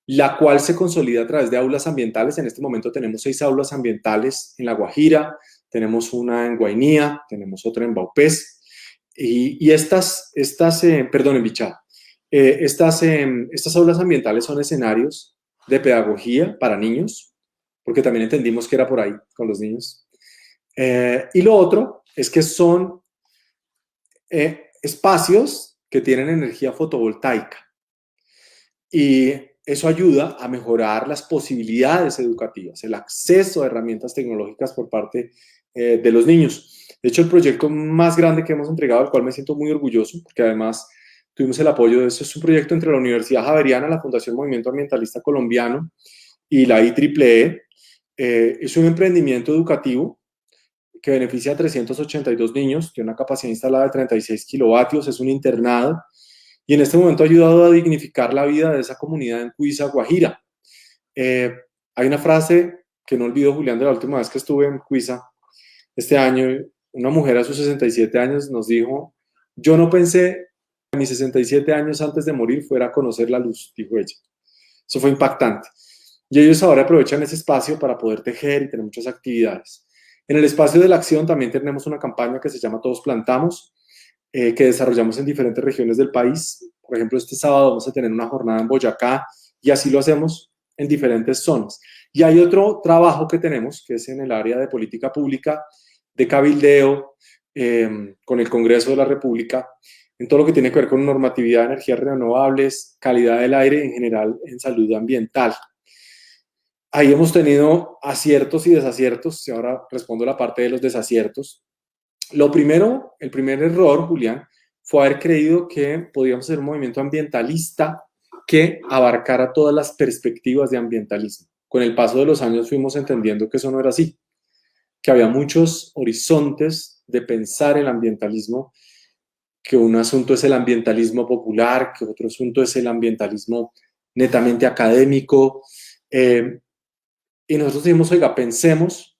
Speaker 2: la cual se consolida a través de aulas ambientales. En este momento tenemos 6 aulas ambientales en La Guajira, tenemos una en Guainía, tenemos otra en Baupés, y perdón, en Bichá. Estas aulas ambientales son escenarios de pedagogía para niños, porque también entendimos que era por ahí con los niños. Y lo otro es que son espacios que tienen energía fotovoltaica y eso ayuda a mejorar las posibilidades educativas, el acceso a herramientas tecnológicas por parte de los niños. De hecho, el proyecto más grande que hemos entregado, del cual me siento muy orgulloso, porque además tuvimos el apoyo de eso, es un proyecto entre la Universidad Javeriana, la Fundación Movimiento Ambientalista Colombiano y la IEEE. Es un emprendimiento educativo que beneficia a 382 niños, tiene una capacidad instalada de 36 kilovatios, es un internado y en este momento ha ayudado a dignificar la vida de esa comunidad en Cuiza, Guajira. Hay una frase que no olvido, Julián, de la última vez que estuve en Cuiza este año. Una mujer a sus 67 años nos dijo, yo no pensé que a mis 67 años antes de morir fuera a conocer la luz, dijo ella. Eso fue impactante. Y ellos ahora aprovechan ese espacio para poder tejer y tener muchas actividades. En el espacio de la acción también tenemos una campaña que se llama Todos Plantamos, que desarrollamos en diferentes regiones del país. Por ejemplo, este sábado vamos a tener una jornada en Boyacá y así lo hacemos en diferentes zonas. Y hay otro trabajo que tenemos, que es en el área de política pública, de cabildeo, con el Congreso de la República, en todo lo que tiene que ver con normatividad de energías renovables, calidad del aire en general, en salud ambiental. Ahí hemos tenido aciertos y desaciertos, y ahora respondo la parte de los desaciertos. Lo primero, el primer error, Julián, fue haber creído que podíamos ser un movimiento ambientalista que abarcara todas las perspectivas de ambientalismo. Con el paso de los años fuimos entendiendo que eso no era así, que había muchos horizontes de pensar el ambientalismo, que un asunto es el ambientalismo popular, que otro asunto es el ambientalismo netamente académico, y nosotros dijimos, oiga, pensemos,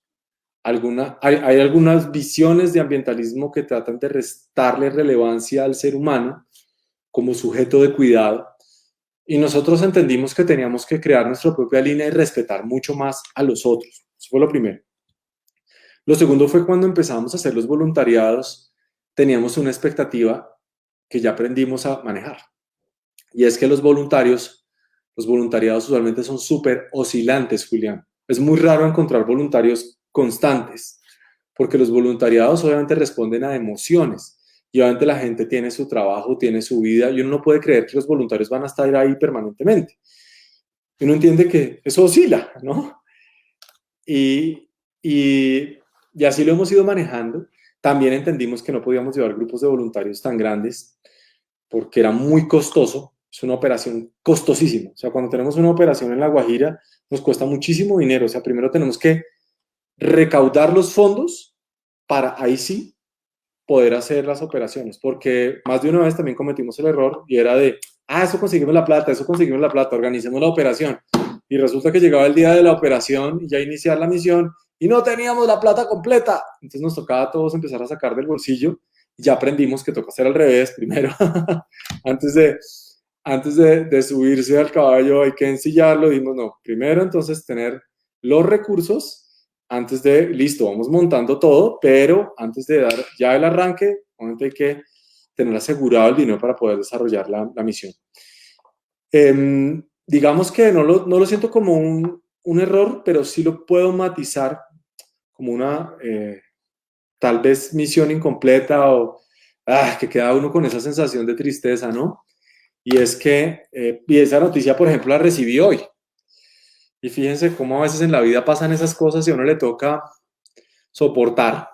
Speaker 2: hay algunas visiones de ambientalismo que tratan de restarle relevancia al ser humano como sujeto de cuidado, y nosotros entendimos que teníamos que crear nuestra propia línea y respetar mucho más a los otros. Eso fue lo primero. Lo segundo fue cuando empezamos a hacer los voluntariados, teníamos una expectativa que ya aprendimos a manejar, y es que los voluntariados usualmente son súper oscilantes, Julián. Es muy raro encontrar voluntarios constantes, porque los voluntariados obviamente responden a emociones, y obviamente la gente tiene su trabajo, tiene su vida, y uno no puede creer que los voluntarios van a estar ahí permanentemente. Y uno entiende que eso oscila, ¿no? Y, y, y así lo hemos ido manejando. También entendimos que no podíamos llevar grupos de voluntarios tan grandes, porque era muy costoso es una operación costosísima. O sea, cuando tenemos una operación en La Guajira, nos cuesta muchísimo dinero. O sea, primero tenemos que recaudar los fondos para ahí sí poder hacer las operaciones, porque más de una vez también cometimos el error y era de, eso conseguimos la plata, organicemos la operación. Y resulta que llegaba el día de la operación y ya iniciar la misión y no teníamos la plata completa. Entonces nos tocaba a todos empezar a sacar del bolsillo y ya aprendimos que toca hacer al revés primero. antes de, antes de subirse al caballo hay que ensillarlo. Dijimos, no, primero entonces tener los recursos antes de, listo, vamos montando todo, pero antes de dar ya el arranque, obviamente hay que tener asegurado el dinero para poder desarrollar la misión. Digamos que no lo siento como un error, pero sí lo puedo matizar como una tal vez misión incompleta o que queda uno con esa sensación de tristeza, ¿no? Y es que, y esa noticia, por ejemplo, la recibí hoy. Y fíjense cómo a veces en la vida pasan esas cosas y a uno le toca soportar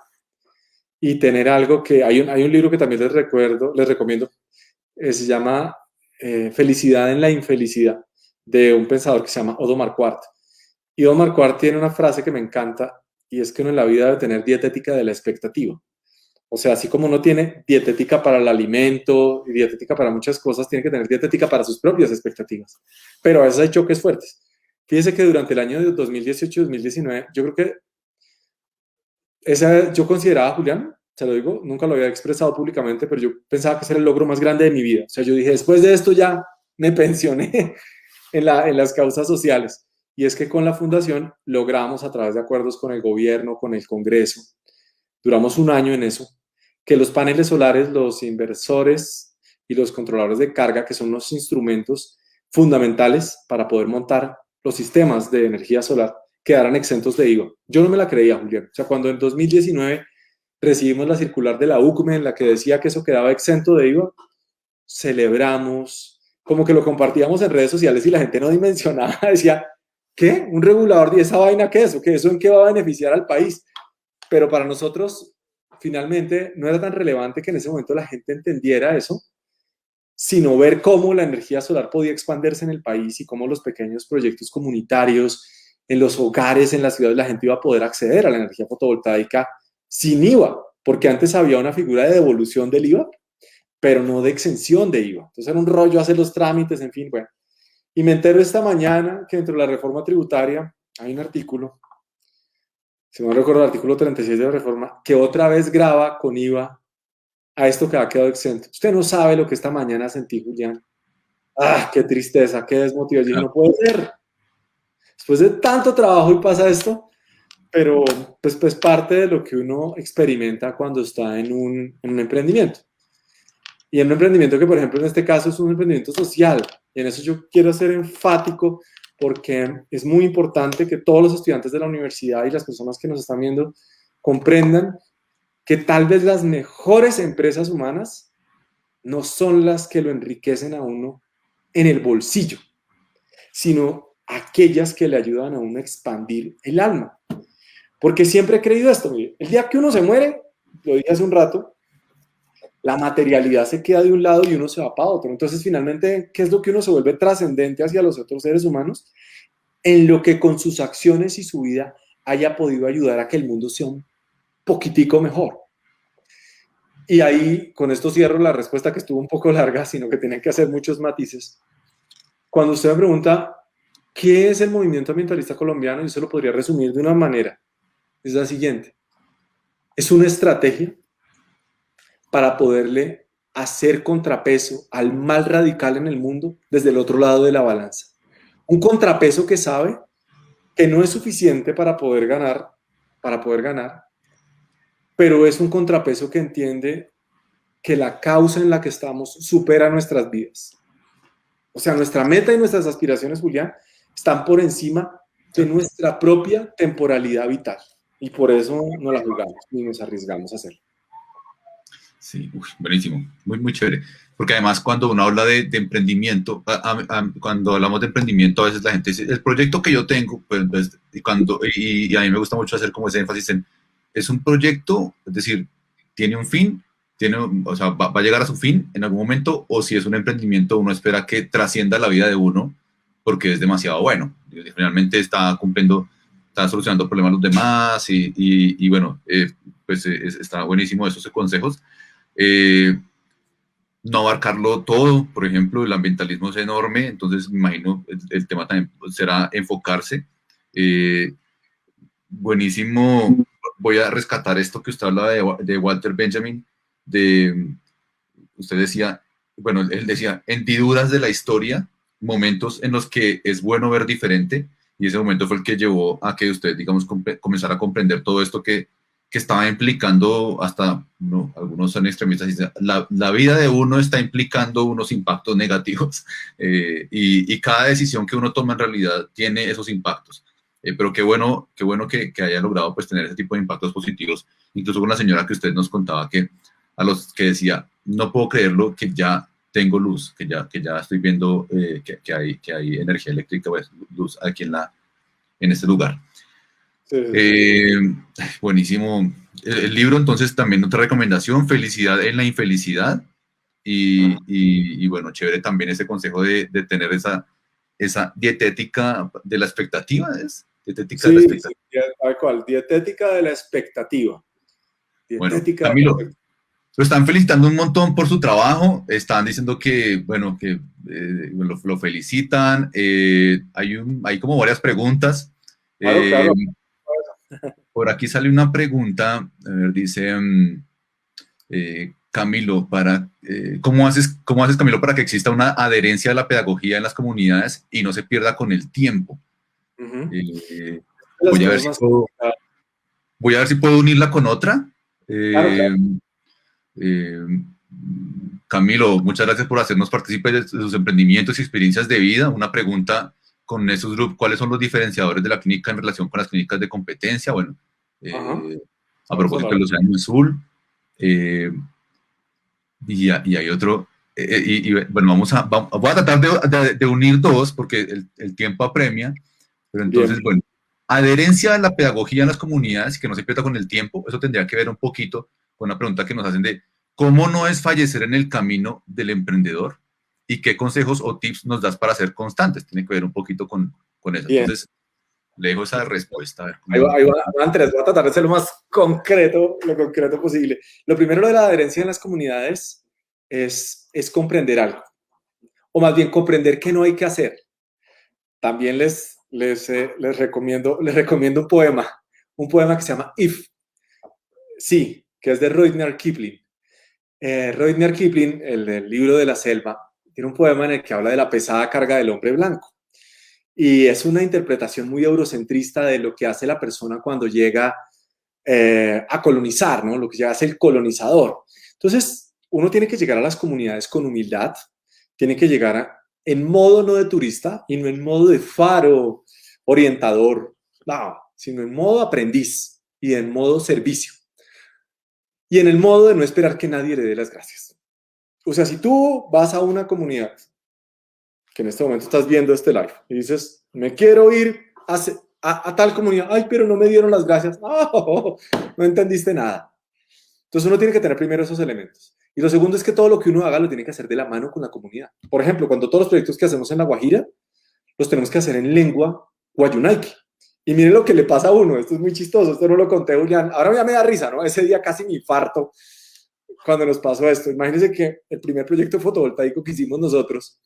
Speaker 2: y tener algo que, hay un libro que también les recomiendo, se llama Felicidad en la infelicidad, de un pensador que se llama Odo Marquardt. Y Odo Marquardt tiene una frase que me encanta y es que uno en la vida debe tener dietética de la expectativa. O sea, así como uno tiene dietética para el alimento y dietética para muchas cosas, tiene que tener dietética para sus propias expectativas. Pero a veces hay choques fuertes. Fíjense que durante el año de 2018-2019, yo creo que yo consideraba a Julián, se lo digo, nunca lo había expresado públicamente, pero yo pensaba que ese era el logro más grande de mi vida. O sea, yo dije, después de esto ya me pensioné en las causas sociales. Y es que con la fundación logramos, a través de acuerdos con el gobierno, con el Congreso, duramos un año en eso, que los paneles solares, los inversores y los controladores de carga, que son los instrumentos fundamentales para poder montar los sistemas de energía solar, quedaran exentos de IVA. Yo no me la creía, Julián. O sea, cuando en 2019 recibimos la circular de la UCME en la que decía que eso quedaba exento de IVA, celebramos, como que lo compartíamos en redes sociales y la gente no dimensionaba, decía, ¿qué? ¿Un regulador de esa vaina qué es? ¿O qué? ¿Eso en qué va a beneficiar al país? Pero para nosotros, finalmente, no era tan relevante que en ese momento la gente entendiera eso, sino ver cómo la energía solar podía expandirse en el país y cómo los pequeños proyectos comunitarios, en los hogares, en las ciudades, la gente iba a poder acceder a la energía fotovoltaica sin IVA, porque antes había una figura de devolución del IVA, pero no de exención de IVA. Entonces era un rollo hacer los trámites, en fin, bueno. Y me entero esta mañana que dentro de la reforma tributaria hay un artículo, si no recuerdo el artículo 36 de la reforma, que otra vez graba con IVA a esto que ha quedado exento. Usted no sabe lo que esta mañana sentí, Julián. Qué tristeza, qué desmotivación. Yo dije, no puede ser. Después de tanto trabajo y pasa esto, pero pues parte de lo que uno experimenta cuando está en un emprendimiento. Y en un emprendimiento que, por ejemplo, en este caso es un emprendimiento social. Y en eso yo quiero ser enfático porque es muy importante que todos los estudiantes de la universidad y las personas que nos están viendo comprendan que tal vez las mejores empresas humanas no son las que lo enriquecen a uno en el bolsillo, sino aquellas que le ayudan a uno a expandir el alma. Porque siempre he creído esto, mire, el día que uno se muere, lo dije hace un rato, la materialidad se queda de un lado y uno se va para otro. Entonces, finalmente, ¿qué es lo que uno se vuelve trascendente hacia los otros seres humanos? En lo que con sus acciones y su vida haya podido ayudar a que el mundo sea un poquitico mejor. Y ahí, con esto cierro la respuesta que estuvo un poco larga, sino que tienen que hacer muchos matices. Cuando usted me pregunta, ¿qué es el movimiento ambientalista colombiano? Yo se lo podría resumir de una manera. Es la siguiente. Es una estrategia para poderle hacer contrapeso al mal radical en el mundo desde el otro lado de la balanza. Un contrapeso que sabe que no es suficiente para poder ganar, pero es un contrapeso que entiende que la causa en la que estamos supera nuestras vidas. O sea, nuestra meta y nuestras aspiraciones, Julián, están por encima de nuestra propia temporalidad vital. Y por eso no la jugamos ni nos arriesgamos a hacerlo.
Speaker 1: Sí, buenísimo, muy, muy chévere. Porque además cuando uno habla de emprendimiento, cuando hablamos de emprendimiento, a veces la gente dice, el proyecto que yo tengo, pues, y a mí me gusta mucho hacer como ese énfasis en, es un proyecto, es decir, tiene un fin, tiene, o sea, va a llegar a su fin en algún momento, o si es un emprendimiento, uno espera que trascienda la vida de uno porque es demasiado bueno. Finalmente está cumpliendo, está solucionando problemas a los demás y bueno, pues está buenísimo esos consejos. No abarcarlo todo, por ejemplo, el ambientalismo es enorme, entonces me imagino el tema también será enfocarse. Buenísimo, voy a rescatar esto que usted habla de Walter Benjamin, usted decía, bueno, él decía, hendiduras de la historia, momentos en los que es bueno ver diferente, y ese momento fue el que llevó a que usted, digamos, comenzara a comprender todo esto que estaba implicando, hasta no, algunos son extremistas, la vida de uno está implicando unos impactos negativos, y cada decisión que uno toma en realidad tiene esos impactos. Pero qué bueno que haya logrado pues tener ese tipo de impactos positivos, incluso con la señora que usted nos contaba que a los que decía, no puedo creerlo que ya tengo luz, que ya estoy viendo que hay energía eléctrica, pues, luz aquí en este lugar.
Speaker 2: Sí, sí, sí.
Speaker 1: Buenísimo. El libro, entonces, también otra recomendación, Felicidad en la infelicidad. Y bueno, chévere también ese consejo de tener esa dietética de la expectativa, ¿es? Dietética de la
Speaker 2: Sí, sí,
Speaker 1: expectativa.
Speaker 2: tal cual, dietética de la expectativa.
Speaker 1: Bueno,
Speaker 2: Dietética de la
Speaker 1: Camilo,
Speaker 2: expectativa.
Speaker 1: lo están felicitando un montón por su trabajo, están diciendo que, bueno, que lo felicitan, hay como varias preguntas.
Speaker 2: Claro,
Speaker 1: Eh,
Speaker 2: claro.
Speaker 1: por aquí sale una pregunta, a ver, dice Camilo, ¿cómo haces, Camilo, para que exista una adherencia a la pedagogía en las comunidades y no se pierda con el tiempo?
Speaker 2: Ujú.
Speaker 1: Eh,
Speaker 2: Las
Speaker 1: voy a ver
Speaker 2: cosas
Speaker 1: si
Speaker 2: más
Speaker 1: puedo,
Speaker 2: complicadas.
Speaker 1: voy a ver si puedo unirla con otra.
Speaker 2: Claro,
Speaker 1: Eh,
Speaker 2: claro.
Speaker 1: Eh, Camilo, muchas gracias por hacernos partícipes de sus emprendimientos y experiencias de vida. Una pregunta con esos grupos, ¿cuáles son los diferenciadores de la clínica en relación con las clínicas de competencia? Bueno,
Speaker 2: Ajá.
Speaker 1: a
Speaker 2: Vamos a
Speaker 1: propósito
Speaker 2: hablar.
Speaker 1: del Océano Azul, eh, y hay otro, bueno, voy a tratar de unir dos porque el tiempo apremia, pero
Speaker 2: Bien,
Speaker 1: entonces,
Speaker 2: bien.
Speaker 1: bueno, adherencia a la pedagogía en las comunidades, que no se pierda con el tiempo, eso tendría que ver un poquito con la pregunta que nos hacen de cómo no es fallecer en el camino del emprendedor y qué consejos o tips nos das para ser constantes. Tiene que ver un poquito con eso.
Speaker 2: Bien.
Speaker 1: Entonces, le dejo esa respuesta. A ver
Speaker 2: Ahí va, Andrés, voy a tratar de ser lo más concreto, lo concreto posible. Lo primero de la adherencia en las comunidades es comprender algo, o más bien comprender qué no hay que hacer. También les recomiendo un poema que se llama If, sí, que es de Rudyard Kipling. Rudyard Kipling, el del libro de la selva, tiene un poema en el que habla de la pesada carga del hombre blanco. Y es una interpretación muy eurocentrista de lo que hace la persona cuando llega a colonizar, ¿no? Lo que ya hace el colonizador. Entonces, uno tiene que llegar a las comunidades con humildad, tiene que llegar en modo no de turista y no en modo de faro orientador, no, sino en modo aprendiz y en modo servicio. Y en el modo de no esperar que nadie le dé las gracias. O sea, si tú vas a una comunidad que en este momento estás viendo este live y dices, me quiero ir a tal comunidad, ay, pero no me dieron las gracias, oh, no entendiste nada. Entonces uno tiene que tener primero esos elementos. Y lo segundo es que todo lo que uno haga lo tiene que hacer de la mano con la comunidad. Por ejemplo, cuando todos los proyectos que hacemos en La Guajira, los tenemos que hacer en lengua guayunaiki. Y miren lo que le pasa a uno, esto es muy chistoso, esto no lo conté, Julián, ahora ya me da risa, ¿no? Ese día casi me infarto cuando nos pasó esto. Imagínense que el primer proyecto fotovoltaico que hicimos nosotros,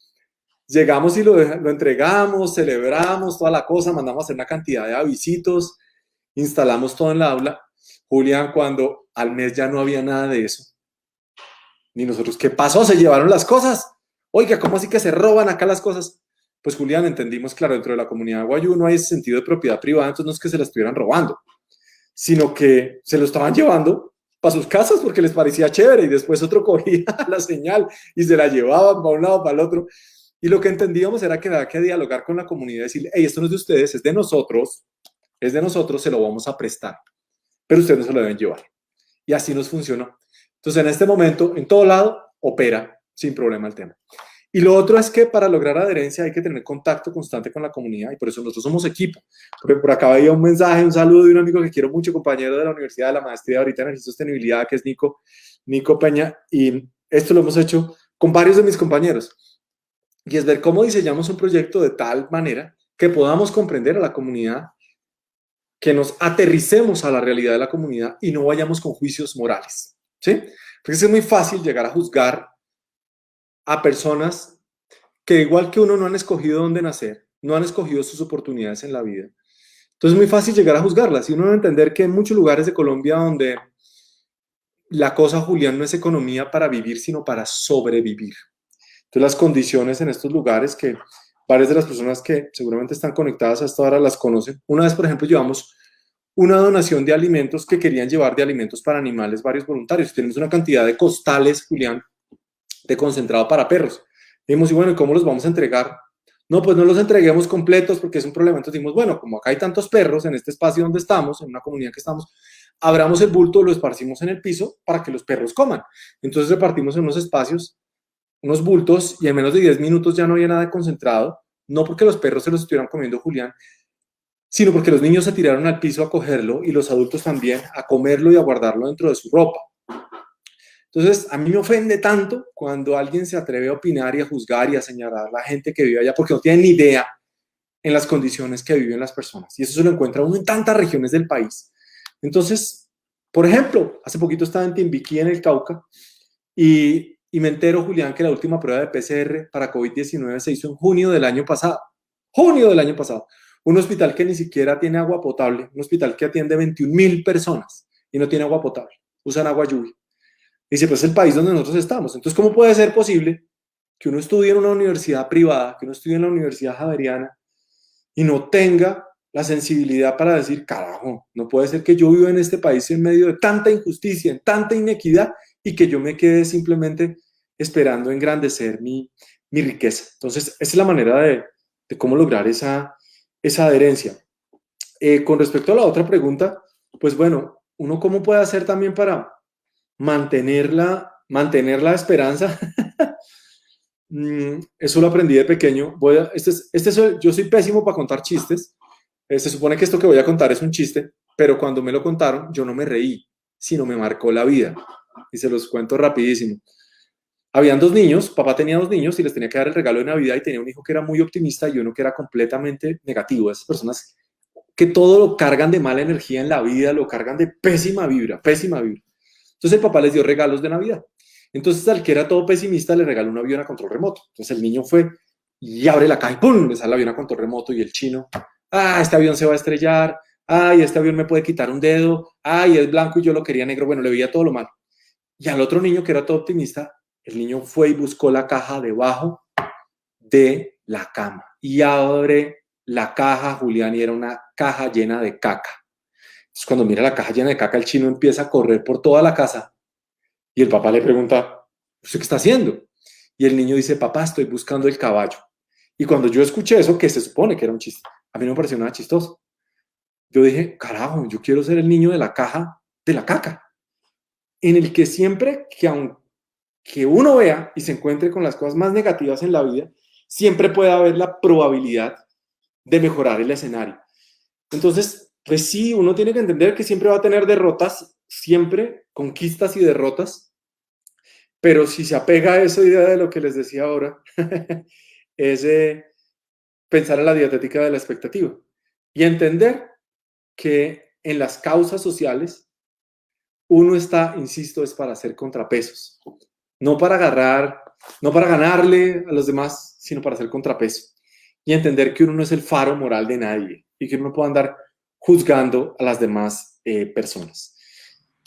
Speaker 2: llegamos y lo entregamos, celebramos toda la cosa, mandamos a hacer una cantidad de avisitos, instalamos todo en la aula. Julián, cuando al mes ya no había nada de eso, ni nosotros, ¿qué pasó? Se llevaron las cosas. Oiga, ¿cómo así que se roban acá las cosas? Pues Julián, entendimos, claro, dentro de la comunidad guayú no hay ese sentido de propiedad privada, entonces no es que se la estuvieran robando, sino que se lo estaban llevando para sus casas porque les parecía chévere y después otro cogía la señal y se la llevaban para un lado, para el otro. Y lo que entendíamos era que había que dialogar con la comunidad y decirle, hey, esto no es de ustedes, es de nosotros, se lo vamos a prestar, pero ustedes no se lo deben llevar. Y así nos funcionó. Entonces, en este momento, en todo lado, opera sin problema el tema. Y lo otro es que para lograr adherencia hay que tener contacto constante con la comunidad y por eso nosotros somos equipo. Por acá veía un mensaje, un saludo de un amigo que quiero mucho, compañero de la Universidad de la Maestría ahorita en Energía y Sostenibilidad, que es Nico Peña, y esto lo hemos hecho con varios de mis compañeros. Y es ver cómo diseñamos un proyecto de tal manera que podamos comprender a la comunidad, que nos aterricemos a la realidad de la comunidad y no vayamos con juicios morales, ¿sí? Porque es muy fácil llegar a juzgar a personas que igual que uno no han escogido dónde nacer, no han escogido sus oportunidades en la vida. Entonces es muy fácil llegar a juzgarlas y uno debe entender que en muchos lugares de Colombia donde la cosa, Julián, no es economía para vivir, sino para sobrevivir. Entonces las condiciones en estos lugares que varias de las personas que seguramente están conectadas hasta ahora las conocen. Una vez, por ejemplo, llevamos una donación de alimentos que querían llevar de alimentos para animales varios voluntarios. Tenemos una cantidad de costales, Julián, de concentrado para perros. Dijimos, y bueno, ¿y cómo los vamos a entregar? No, pues no los entreguemos completos porque es un problema. Entonces dijimos, bueno, como acá hay tantos perros en este espacio donde estamos, en una comunidad que estamos, abramos el bulto, lo esparcimos en el piso para que los perros coman. Entonces repartimos en unos espacios, unos bultos, y en menos de 10 minutos ya no había nada de concentrado, no porque los perros se los estuvieran comiendo, Julián, sino porque los niños se tiraron al piso a cogerlo y los adultos también a comerlo y a guardarlo dentro de su ropa. Entonces, a mí me ofende tanto cuando alguien se atreve a opinar y a juzgar y a señalar a la gente que vive allá porque no tiene ni idea en las condiciones que viven las personas. Y eso se lo encuentra uno en tantas regiones del país. Entonces, por ejemplo, hace poquito estaba en Timbiquí, en el Cauca, y me entero, Julián, que la última prueba de PCR para COVID-19 se hizo en junio del año pasado. Junio del año pasado. Un hospital que ni siquiera tiene agua potable, un hospital que atiende 21.000 personas y no tiene agua potable, usan agua lluvia. Dice, pues es el país donde nosotros estamos. Entonces, ¿cómo puede ser posible que uno estudie en una universidad privada, que uno estudie en la Universidad Javeriana y no tenga la sensibilidad para decir, carajo, no puede ser que yo viva en este país en medio de tanta injusticia, en tanta inequidad, y que yo me quede simplemente esperando engrandecer mi riqueza? Entonces, esa es la manera de cómo lograr esa adherencia. Con respecto a la otra pregunta, pues bueno, uno cómo puede hacer también para mantener la esperanza. Eso lo aprendí de pequeño. Yo soy pésimo para contar chistes. Se supone que esto que voy a contar es un chiste, pero cuando me lo contaron, yo no me reí, sino me marcó la vida. Y se los cuento rapidísimo. Habían dos niños, papá tenía dos niños y les tenía que dar el regalo de Navidad y tenía un hijo que era muy optimista y uno que era completamente negativo. Esas personas que todo lo cargan de mala energía en la vida, lo cargan de pésima vibra, pésima vibra. Entonces el papá les dio regalos de Navidad. Entonces al que era todo pesimista le regaló un avión a control remoto. Entonces el niño fue y abre la caja y ¡pum! Le sale el avión a control remoto y el chino, este avión se va a estrellar, este avión me puede quitar un dedo, es blanco y yo lo quería negro. Bueno, le veía todo lo malo. Y al otro niño que era todo optimista, el niño fue y buscó la caja debajo de la cama y abre la caja, Julián, y era una caja llena de caca. Entonces, cuando mira la caja llena de caca, el chino empieza a correr por toda la casa y el papá le pregunta, ¿usted qué está haciendo? Y el niño dice, papá, estoy buscando el caballo. Y cuando yo escuché eso, que se supone que era un chiste, a mí no me pareció nada chistoso. Yo dije, carajo, yo quiero ser el niño de la caja de la caca, en el que siempre que uno vea y se encuentre con las cosas más negativas en la vida, siempre puede haber la probabilidad de mejorar el escenario. Entonces, pues sí, uno tiene que entender que siempre va a tener derrotas, siempre conquistas y derrotas, pero si se apega a esa idea de lo que les decía ahora, es pensar en la dietética de la expectativa y entender que en las causas sociales uno está, insisto, es para hacer contrapesos, no para ganarle a los demás, sino para hacer contrapeso y entender que uno no es el faro moral de nadie y que uno no puede andar juzgando a las demás personas.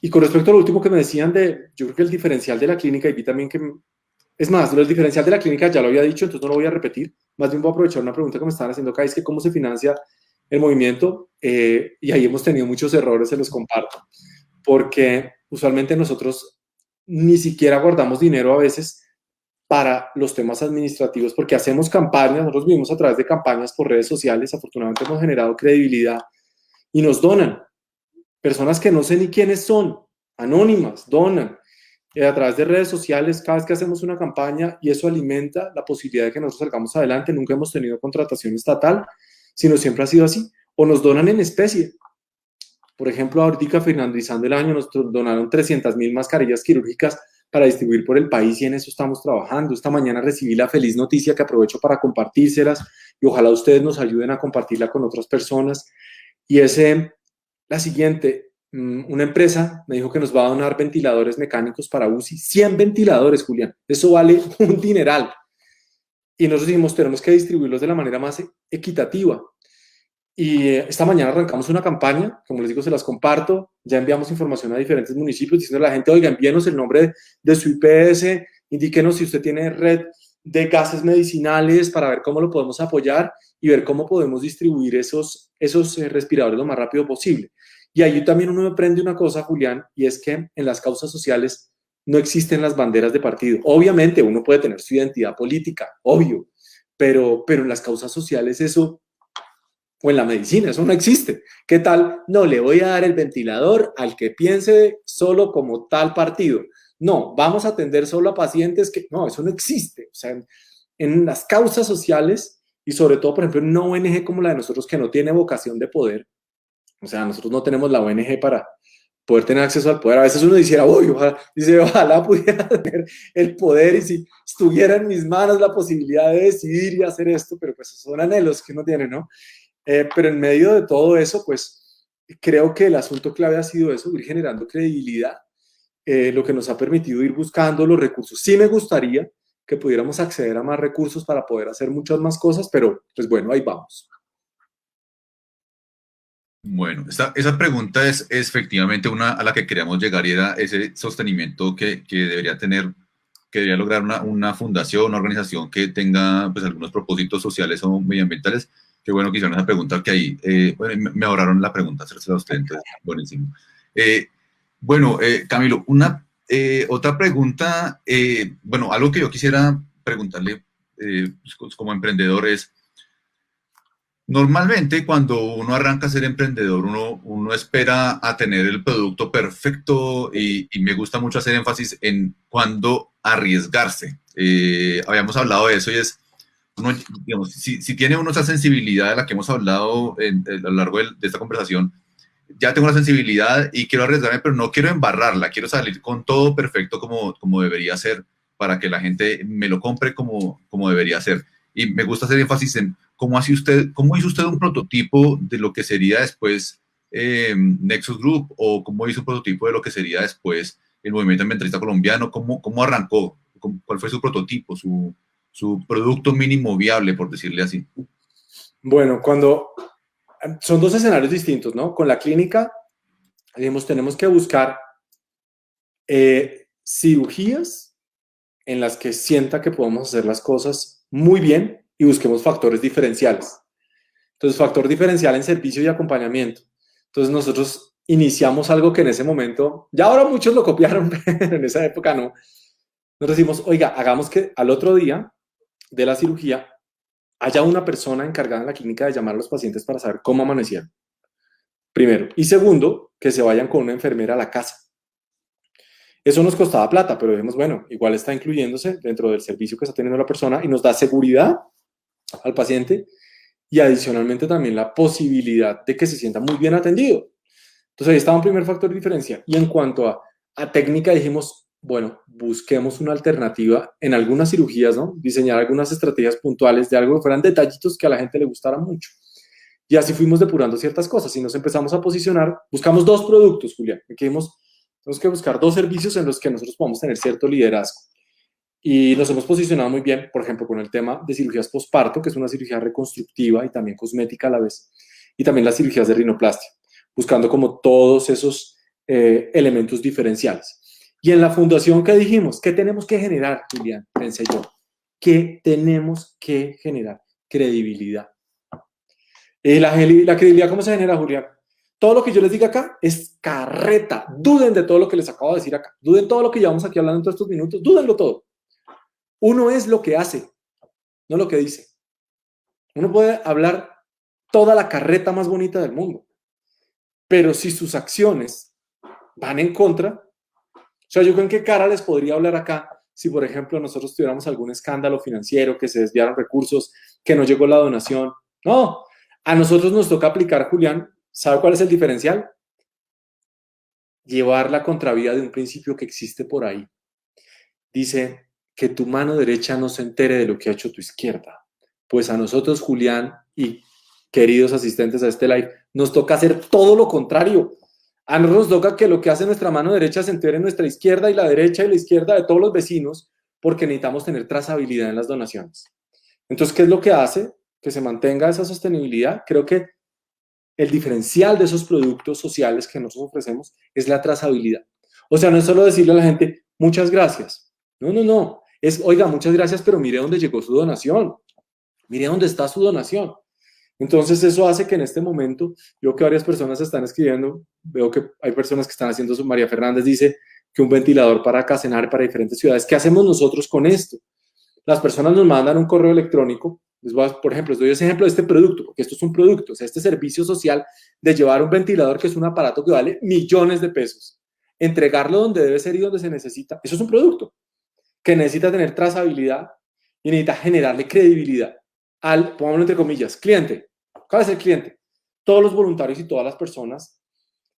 Speaker 2: Y con respecto a lo último que me decían yo creo que el diferencial de la clínica, y vi también que, es más, el diferencial de la clínica ya lo había dicho, entonces no lo voy a repetir, más bien voy a aprovechar una pregunta que me estaban haciendo acá, es que cómo se financia el movimiento, y ahí hemos tenido muchos errores, se los comparto, porque usualmente nosotros ni siquiera guardamos dinero a veces para los temas administrativos, porque hacemos campañas, nosotros vivimos a través de campañas por redes sociales, afortunadamente hemos generado credibilidad y nos donan. Personas que no sé ni quiénes son, anónimas, donan. a través de redes sociales, cada vez que hacemos una campaña, y eso alimenta la posibilidad de que nosotros salgamos adelante. Nunca hemos tenido contratación estatal, sino siempre ha sido así. O nos donan en especie. Por ejemplo, ahorita finalizando el año nos donaron 300.000 mascarillas quirúrgicas para distribuir por el país y en eso estamos trabajando. Esta mañana recibí la feliz noticia que aprovecho para compartírselas y ojalá ustedes nos ayuden a compartirla con otras personas. Y la siguiente, una empresa me dijo que nos va a donar ventiladores mecánicos para UCI, 100 ventiladores, Julián. Eso vale un dineral. Y nosotros dijimos, tenemos que distribuirlos de la manera más equitativa. Y esta mañana arrancamos una campaña, como les digo, se las comparto, ya enviamos información a diferentes municipios diciendo a la gente, oiga, envíenos el nombre de su IPS, indíquenos si usted tiene red de gases medicinales para ver cómo lo podemos apoyar y ver cómo podemos distribuir esos respiradores lo más rápido posible. Y ahí también uno aprende una cosa, Julián, y es que en las causas sociales no existen las banderas de partido. Obviamente uno puede tener su identidad política, obvio, pero en las causas sociales eso, o en la medicina, eso no existe. ¿Qué tal? No, le voy a dar el ventilador al que piense solo como tal partido. No, vamos a atender solo a pacientes que... No, eso no existe. O sea, en las causas sociales y sobre todo, por ejemplo, en una ONG como la de nosotros que no tiene vocación de poder, o sea, nosotros no tenemos la ONG para poder tener acceso al poder. A veces uno dijera, uy, ojalá pudiera tener el poder y si estuviera en mis manos la posibilidad de decidir y hacer esto, pero pues son anhelos que uno tiene, ¿no? Pero en medio de todo eso, pues creo que el asunto clave ha sido eso, ir generando credibilidad, lo que nos ha permitido ir buscando los recursos. Sí me gustaría que pudiéramos acceder a más recursos para poder hacer muchas más cosas, pero pues bueno, ahí vamos.
Speaker 1: Bueno, esa pregunta es efectivamente una a la que queríamos llegar y era ese sostenimiento que debería tener, que debería lograr una fundación, una organización que tenga pues algunos propósitos sociales o medioambientales. Qué bueno que hicieron esa pregunta que ahí, bueno, me ahorraron la pregunta, hacérsela a usted, entonces, buenísimo. Bueno, Camilo, otra pregunta, bueno, algo que yo quisiera preguntarle pues, como emprendedor es, normalmente cuando uno arranca a ser emprendedor, uno espera a tener el producto perfecto y me gusta mucho hacer énfasis en cuándo arriesgarse. Habíamos hablado de eso y es, uno, digamos, si tiene uno esa sensibilidad de la que hemos hablado a lo largo de esta conversación, ya tengo la sensibilidad y quiero arriesgarme, pero no quiero embarrarla, quiero salir con todo perfecto como debería ser para que la gente me lo compre como debería ser. Y me gusta hacer énfasis en cómo hizo usted un prototipo de lo que sería después Nexus Group o cómo hizo un prototipo de lo que sería después el movimiento ambientalista colombiano, cómo arrancó, cuál fue su prototipo, su producto mínimo viable, por decirle así.
Speaker 2: Bueno, son dos escenarios distintos, ¿no? Con la clínica, digamos, tenemos que buscar cirugías en las que sienta que podemos hacer las cosas muy bien y busquemos factores diferenciales. Entonces, factor diferencial en servicio y acompañamiento. Entonces, nosotros iniciamos algo que en ese momento, ya ahora muchos lo copiaron, pero en esa época no. Nos decimos, oiga, hagamos que al otro día de la cirugía haya una persona encargada en la clínica de llamar a los pacientes para saber cómo amanecieron. Primero. Y segundo, que se vayan con una enfermera a la casa. Eso nos costaba plata, pero dijimos, bueno, igual está incluyéndose dentro del servicio que está teniendo la persona y nos da seguridad al paciente y adicionalmente también la posibilidad de que se sienta muy bien atendido. Entonces ahí estaba un primer factor de diferencia. Y en cuanto a técnica dijimos, bueno, busquemos una alternativa en algunas cirugías, ¿no? Diseñar algunas estrategias puntuales de algo que fueran detallitos que a la gente le gustara mucho. Y así fuimos depurando ciertas cosas y nos empezamos a posicionar. Buscamos dos productos, Julián. Tenemos que buscar dos servicios en los que nosotros podamos tener cierto liderazgo. Y nos hemos posicionado muy bien, por ejemplo, con el tema de cirugías posparto, que es una cirugía reconstructiva y también cosmética a la vez, y también las cirugías de rinoplastia, buscando como todos esos elementos diferenciales. Y en la fundación, ¿qué dijimos? ¿Qué tenemos que generar, Julián? Pensé yo. ¿Qué tenemos que generar? Credibilidad. La credibilidad, ¿cómo se genera, Julián? Todo lo que yo les diga acá es carreta. Duden de todo lo que les acabo de decir acá. Duden todo lo que llevamos aquí hablando en todos estos minutos. Dúdenlo todo. Uno es lo que hace, no lo que dice. Uno puede hablar toda la carreta más bonita del mundo, pero si sus acciones van en contra, O sea, yo con qué cara les podría hablar acá si, por ejemplo, nosotros tuviéramos algún escándalo financiero, que se desviaron recursos, que no llegó la donación. No, a nosotros nos toca aplicar, Julián, ¿sabe cuál es el diferencial? Llevar la contravía de un principio que existe por ahí. Dice que tu mano derecha no se entere de lo que ha hecho tu izquierda. Pues a nosotros, Julián, y queridos asistentes a este live, nos toca hacer todo lo contrario. A nosotros nos toca que lo que hace nuestra mano derecha se entere nuestra izquierda y la derecha y la izquierda de todos los vecinos, porque necesitamos tener trazabilidad en las donaciones. Entonces, ¿qué es lo que hace que se mantenga esa sostenibilidad? Creo que el diferencial de esos productos sociales que nosotros ofrecemos es la trazabilidad. O sea, no es solo decirle a la gente, muchas gracias. No, no, no. Es, oiga, muchas gracias, pero mire dónde llegó su donación. Mire dónde está su donación. Entonces, eso hace que en este momento, yo que varias personas están escribiendo, veo que hay personas que están haciendo su, María Fernández dice que un ventilador para Casenar, para diferentes ciudades. ¿Qué hacemos nosotros con esto? Las personas nos mandan un correo electrónico. Por ejemplo, les doy ese ejemplo de este producto, porque esto es un producto, o sea, este servicio social de llevar un ventilador, que es un aparato que vale millones de pesos, entregarlo donde debe ser y donde se necesita. Eso es un producto que necesita tener trazabilidad y necesita generarle credibilidad al, pongámoslo entre comillas, cliente. ¿Cuál es el cliente? Todos los voluntarios y todas las personas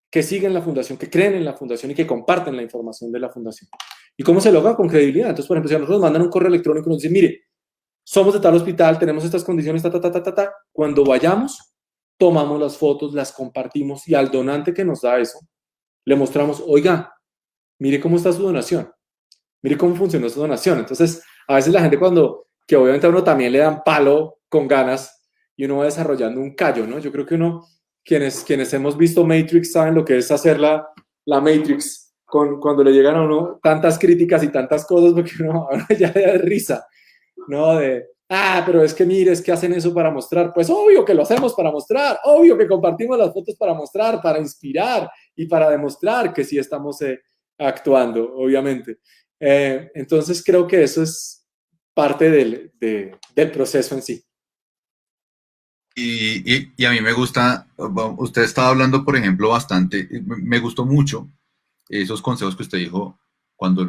Speaker 2: que siguen la fundación, que creen en la fundación y que comparten la información de la fundación. ¿Y cómo se logra? Con credibilidad. Entonces, por ejemplo, si a nosotros nos mandan un correo electrónico y nos dicen, mire, somos de tal hospital, tenemos estas condiciones, cuando vayamos, tomamos las fotos, las compartimos y al donante que nos da eso, le mostramos, oiga, mire cómo está su donación, mire cómo funcionó su donación. Entonces, a veces la gente que obviamente a uno también le dan palo con ganas y uno va desarrollando un callo, ¿no? Yo creo que quienes hemos visto Matrix saben lo que es hacer la Matrix cuando le llegan a uno tantas críticas y tantas cosas, porque uno ya le da risa. ¿No? Pero es que mire, es que hacen eso para mostrar. Pues obvio que lo hacemos para mostrar, obvio que compartimos las fotos para mostrar, para inspirar y para demostrar que sí estamos actuando, obviamente. Entonces creo que eso es parte del proceso en sí.
Speaker 1: Y a mí me gusta, usted estaba hablando, por ejemplo, bastante, me gustó mucho esos consejos que usted dijo cuando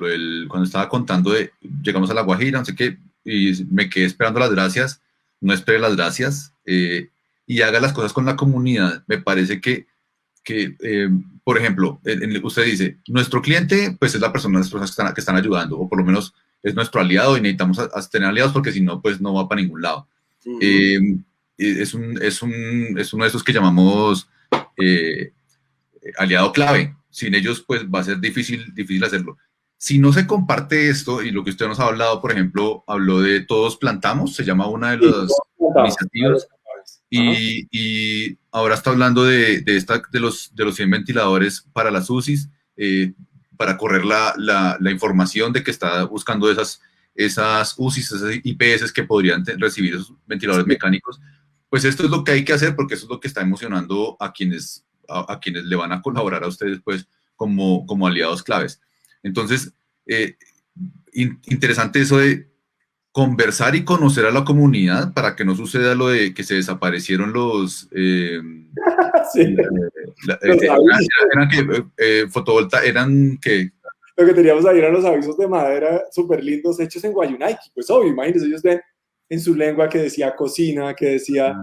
Speaker 1: estaba contando de llegamos a La Guajira, no sé qué, y me quedé esperando las gracias, no espere las gracias, y haga las cosas con la comunidad. Me parece que por ejemplo, usted dice, nuestro cliente, pues es las personas que están ayudando, o por lo menos es nuestro aliado y necesitamos tener aliados porque si no, pues no va para ningún lado. Es uno de esos que llamamos aliado clave. Sin ellos, pues va a ser difícil hacerlo. Si no se comparte esto, y lo que usted nos ha hablado, por ejemplo, habló de Todos Plantamos, se llama una de las iniciativas, y ahora está hablando de los 100 ventiladores para las UCIs, para correr la información de que está buscando esas UCIs, esas IPS que podrían recibir esos ventiladores mecánicos. Pues esto es lo que hay que hacer, porque eso es lo que está emocionando a quienes le van a colaborar a ustedes, pues, como aliados claves. Entonces, interesante eso de conversar y conocer a la comunidad para que no suceda lo de que se desaparecieron los... eran que eran que...
Speaker 2: Lo que teníamos ahí eran los avisos de madera súper lindos hechos en Guayunaiki. Pues obvio, imagínense, ellos ven en su lengua que decía cocina, que decía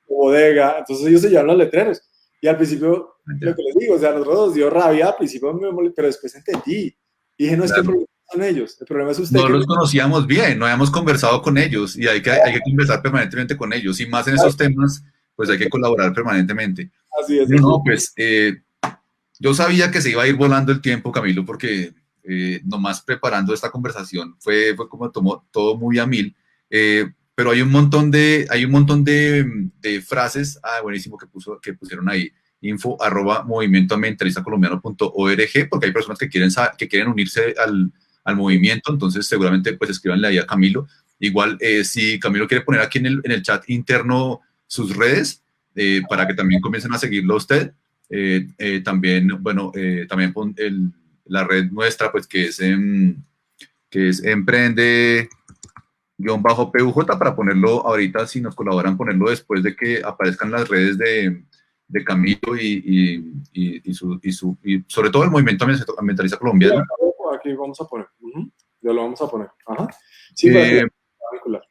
Speaker 2: bodega, entonces ellos se llevan los letreros. Y al principio, lo que les digo, o sea, a nosotros nos dio rabia, al principio pero después entendí. Y dije, no, es que el problema son ellos, el problema es usted.
Speaker 1: No los conocíamos bien, no habíamos conversado con ellos y hay que conversar permanentemente con ellos. Y más en esos temas, pues hay que colaborar permanentemente.
Speaker 2: Así es.
Speaker 1: No, pues yo sabía que se iba a ir volando el tiempo, Camilo, porque nomás preparando esta conversación fue como todo muy a mil. Pero hay un montón de frases, buenísimo, que pusieron ahí, info@movimientoambientalista.colombiano.org, porque hay personas que quieren unirse al movimiento, entonces seguramente pues escríbanle ahí a Camilo. Igual, si Camilo quiere poner aquí en el chat interno sus redes, para que también comiencen a seguirlo a usted. También, bueno, también pon la red nuestra, pues que es Emprende _PUJ, para ponerlo ahorita, si nos colaboran, ponerlo después de que aparezcan las redes de Camilo y sobre todo el movimiento ambientalista colombiano.
Speaker 2: Aquí vamos a poner. Ya lo vamos a poner. Ajá. Sí, vincular.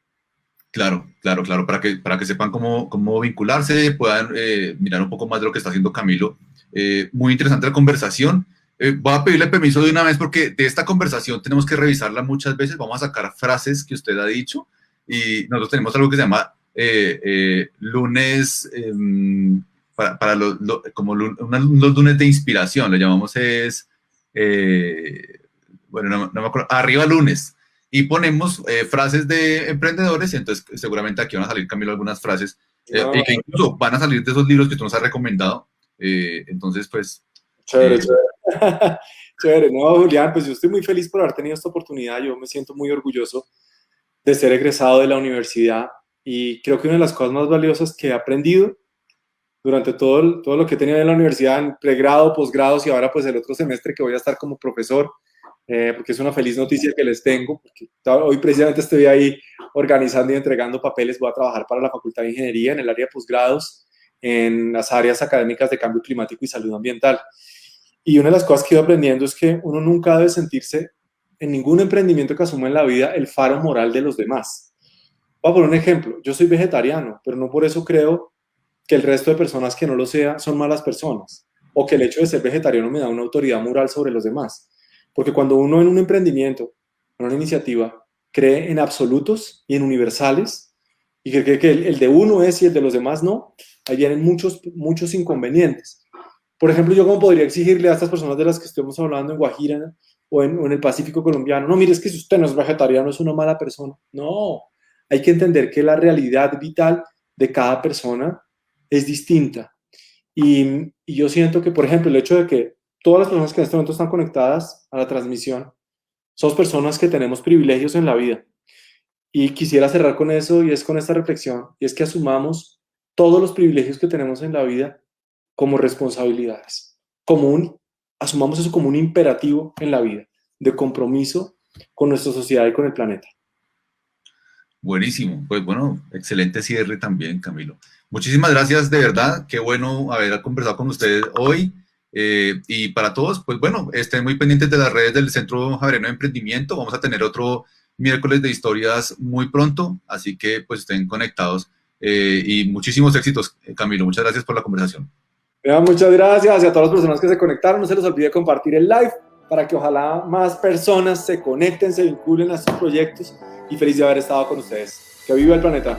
Speaker 1: Claro, para que sepan cómo vincularse, puedan mirar un poco más de lo que está haciendo Camilo. Muy interesante la conversación. Voy a pedirle permiso de una vez porque de esta conversación tenemos que revisarla muchas veces. Vamos a sacar frases que usted ha dicho y nosotros tenemos algo que se llama lunes, para los lunes de inspiración, le llamamos bueno, no me acuerdo, arriba lunes. Y ponemos frases de emprendedores y entonces seguramente aquí van a salir, Camilo, algunas frases y que incluso van a salir de esos libros que tú nos has recomendado. Entonces, pues...
Speaker 2: Chévere. Chévere. No, Julián, pues yo estoy muy feliz por haber tenido esta oportunidad. Yo me siento muy orgulloso de ser egresado de la universidad y creo que una de las cosas más valiosas que he aprendido durante todo lo que he tenido en la universidad, en pregrado, posgrados y ahora pues el otro semestre que voy a estar como profesor, porque es una feliz noticia que les tengo, porque hoy precisamente estoy ahí organizando y entregando papeles. Voy a trabajar para la Facultad de Ingeniería en el área de posgrados, en las áreas académicas de cambio climático y salud ambiental. Y una de las cosas que he ido aprendiendo es que uno nunca debe sentirse en ningún emprendimiento que asuma en la vida el faro moral de los demás. Voy a poner un ejemplo. Yo soy vegetariano, pero no por eso creo que el resto de personas que no lo sean son malas personas, o que el hecho de ser vegetariano me da una autoridad moral sobre los demás. Porque cuando uno en un emprendimiento, en una iniciativa, cree en absolutos y en universales, y cree que el de uno es y el de los demás no, ahí vienen muchos inconvenientes. Por ejemplo, yo cómo podría exigirle a estas personas de las que estamos hablando en Guajira o en el Pacífico colombiano, no, mire, es que si usted no es vegetariano es una mala persona. No, hay que entender que la realidad vital de cada persona es distinta. Y yo siento que, por ejemplo, el hecho de que todas las personas que en este momento están conectadas a la transmisión somos personas que tenemos privilegios en la vida. Y quisiera cerrar con eso, y es con esta reflexión, y es que asumamos todos los privilegios que tenemos en la vida como responsabilidades, asumamos eso como un imperativo en la vida, de compromiso con nuestra sociedad y con el planeta.
Speaker 1: Buenísimo, pues bueno, excelente cierre también, Camilo. Muchísimas gracias, de verdad, qué bueno haber conversado con ustedes hoy. Y para todos, pues bueno, estén muy pendientes de las redes del Centro Javeriano de Emprendimiento. Vamos a tener otro miércoles de historias muy pronto, así que pues estén conectados y muchísimos éxitos, Camilo. Muchas gracias por la conversación.
Speaker 2: Muchas gracias y a todas las personas que se conectaron. No se les olvide compartir el live para que ojalá más personas se conecten, se vinculen a estos proyectos, y feliz de haber estado con ustedes. ¡Que viva el planeta!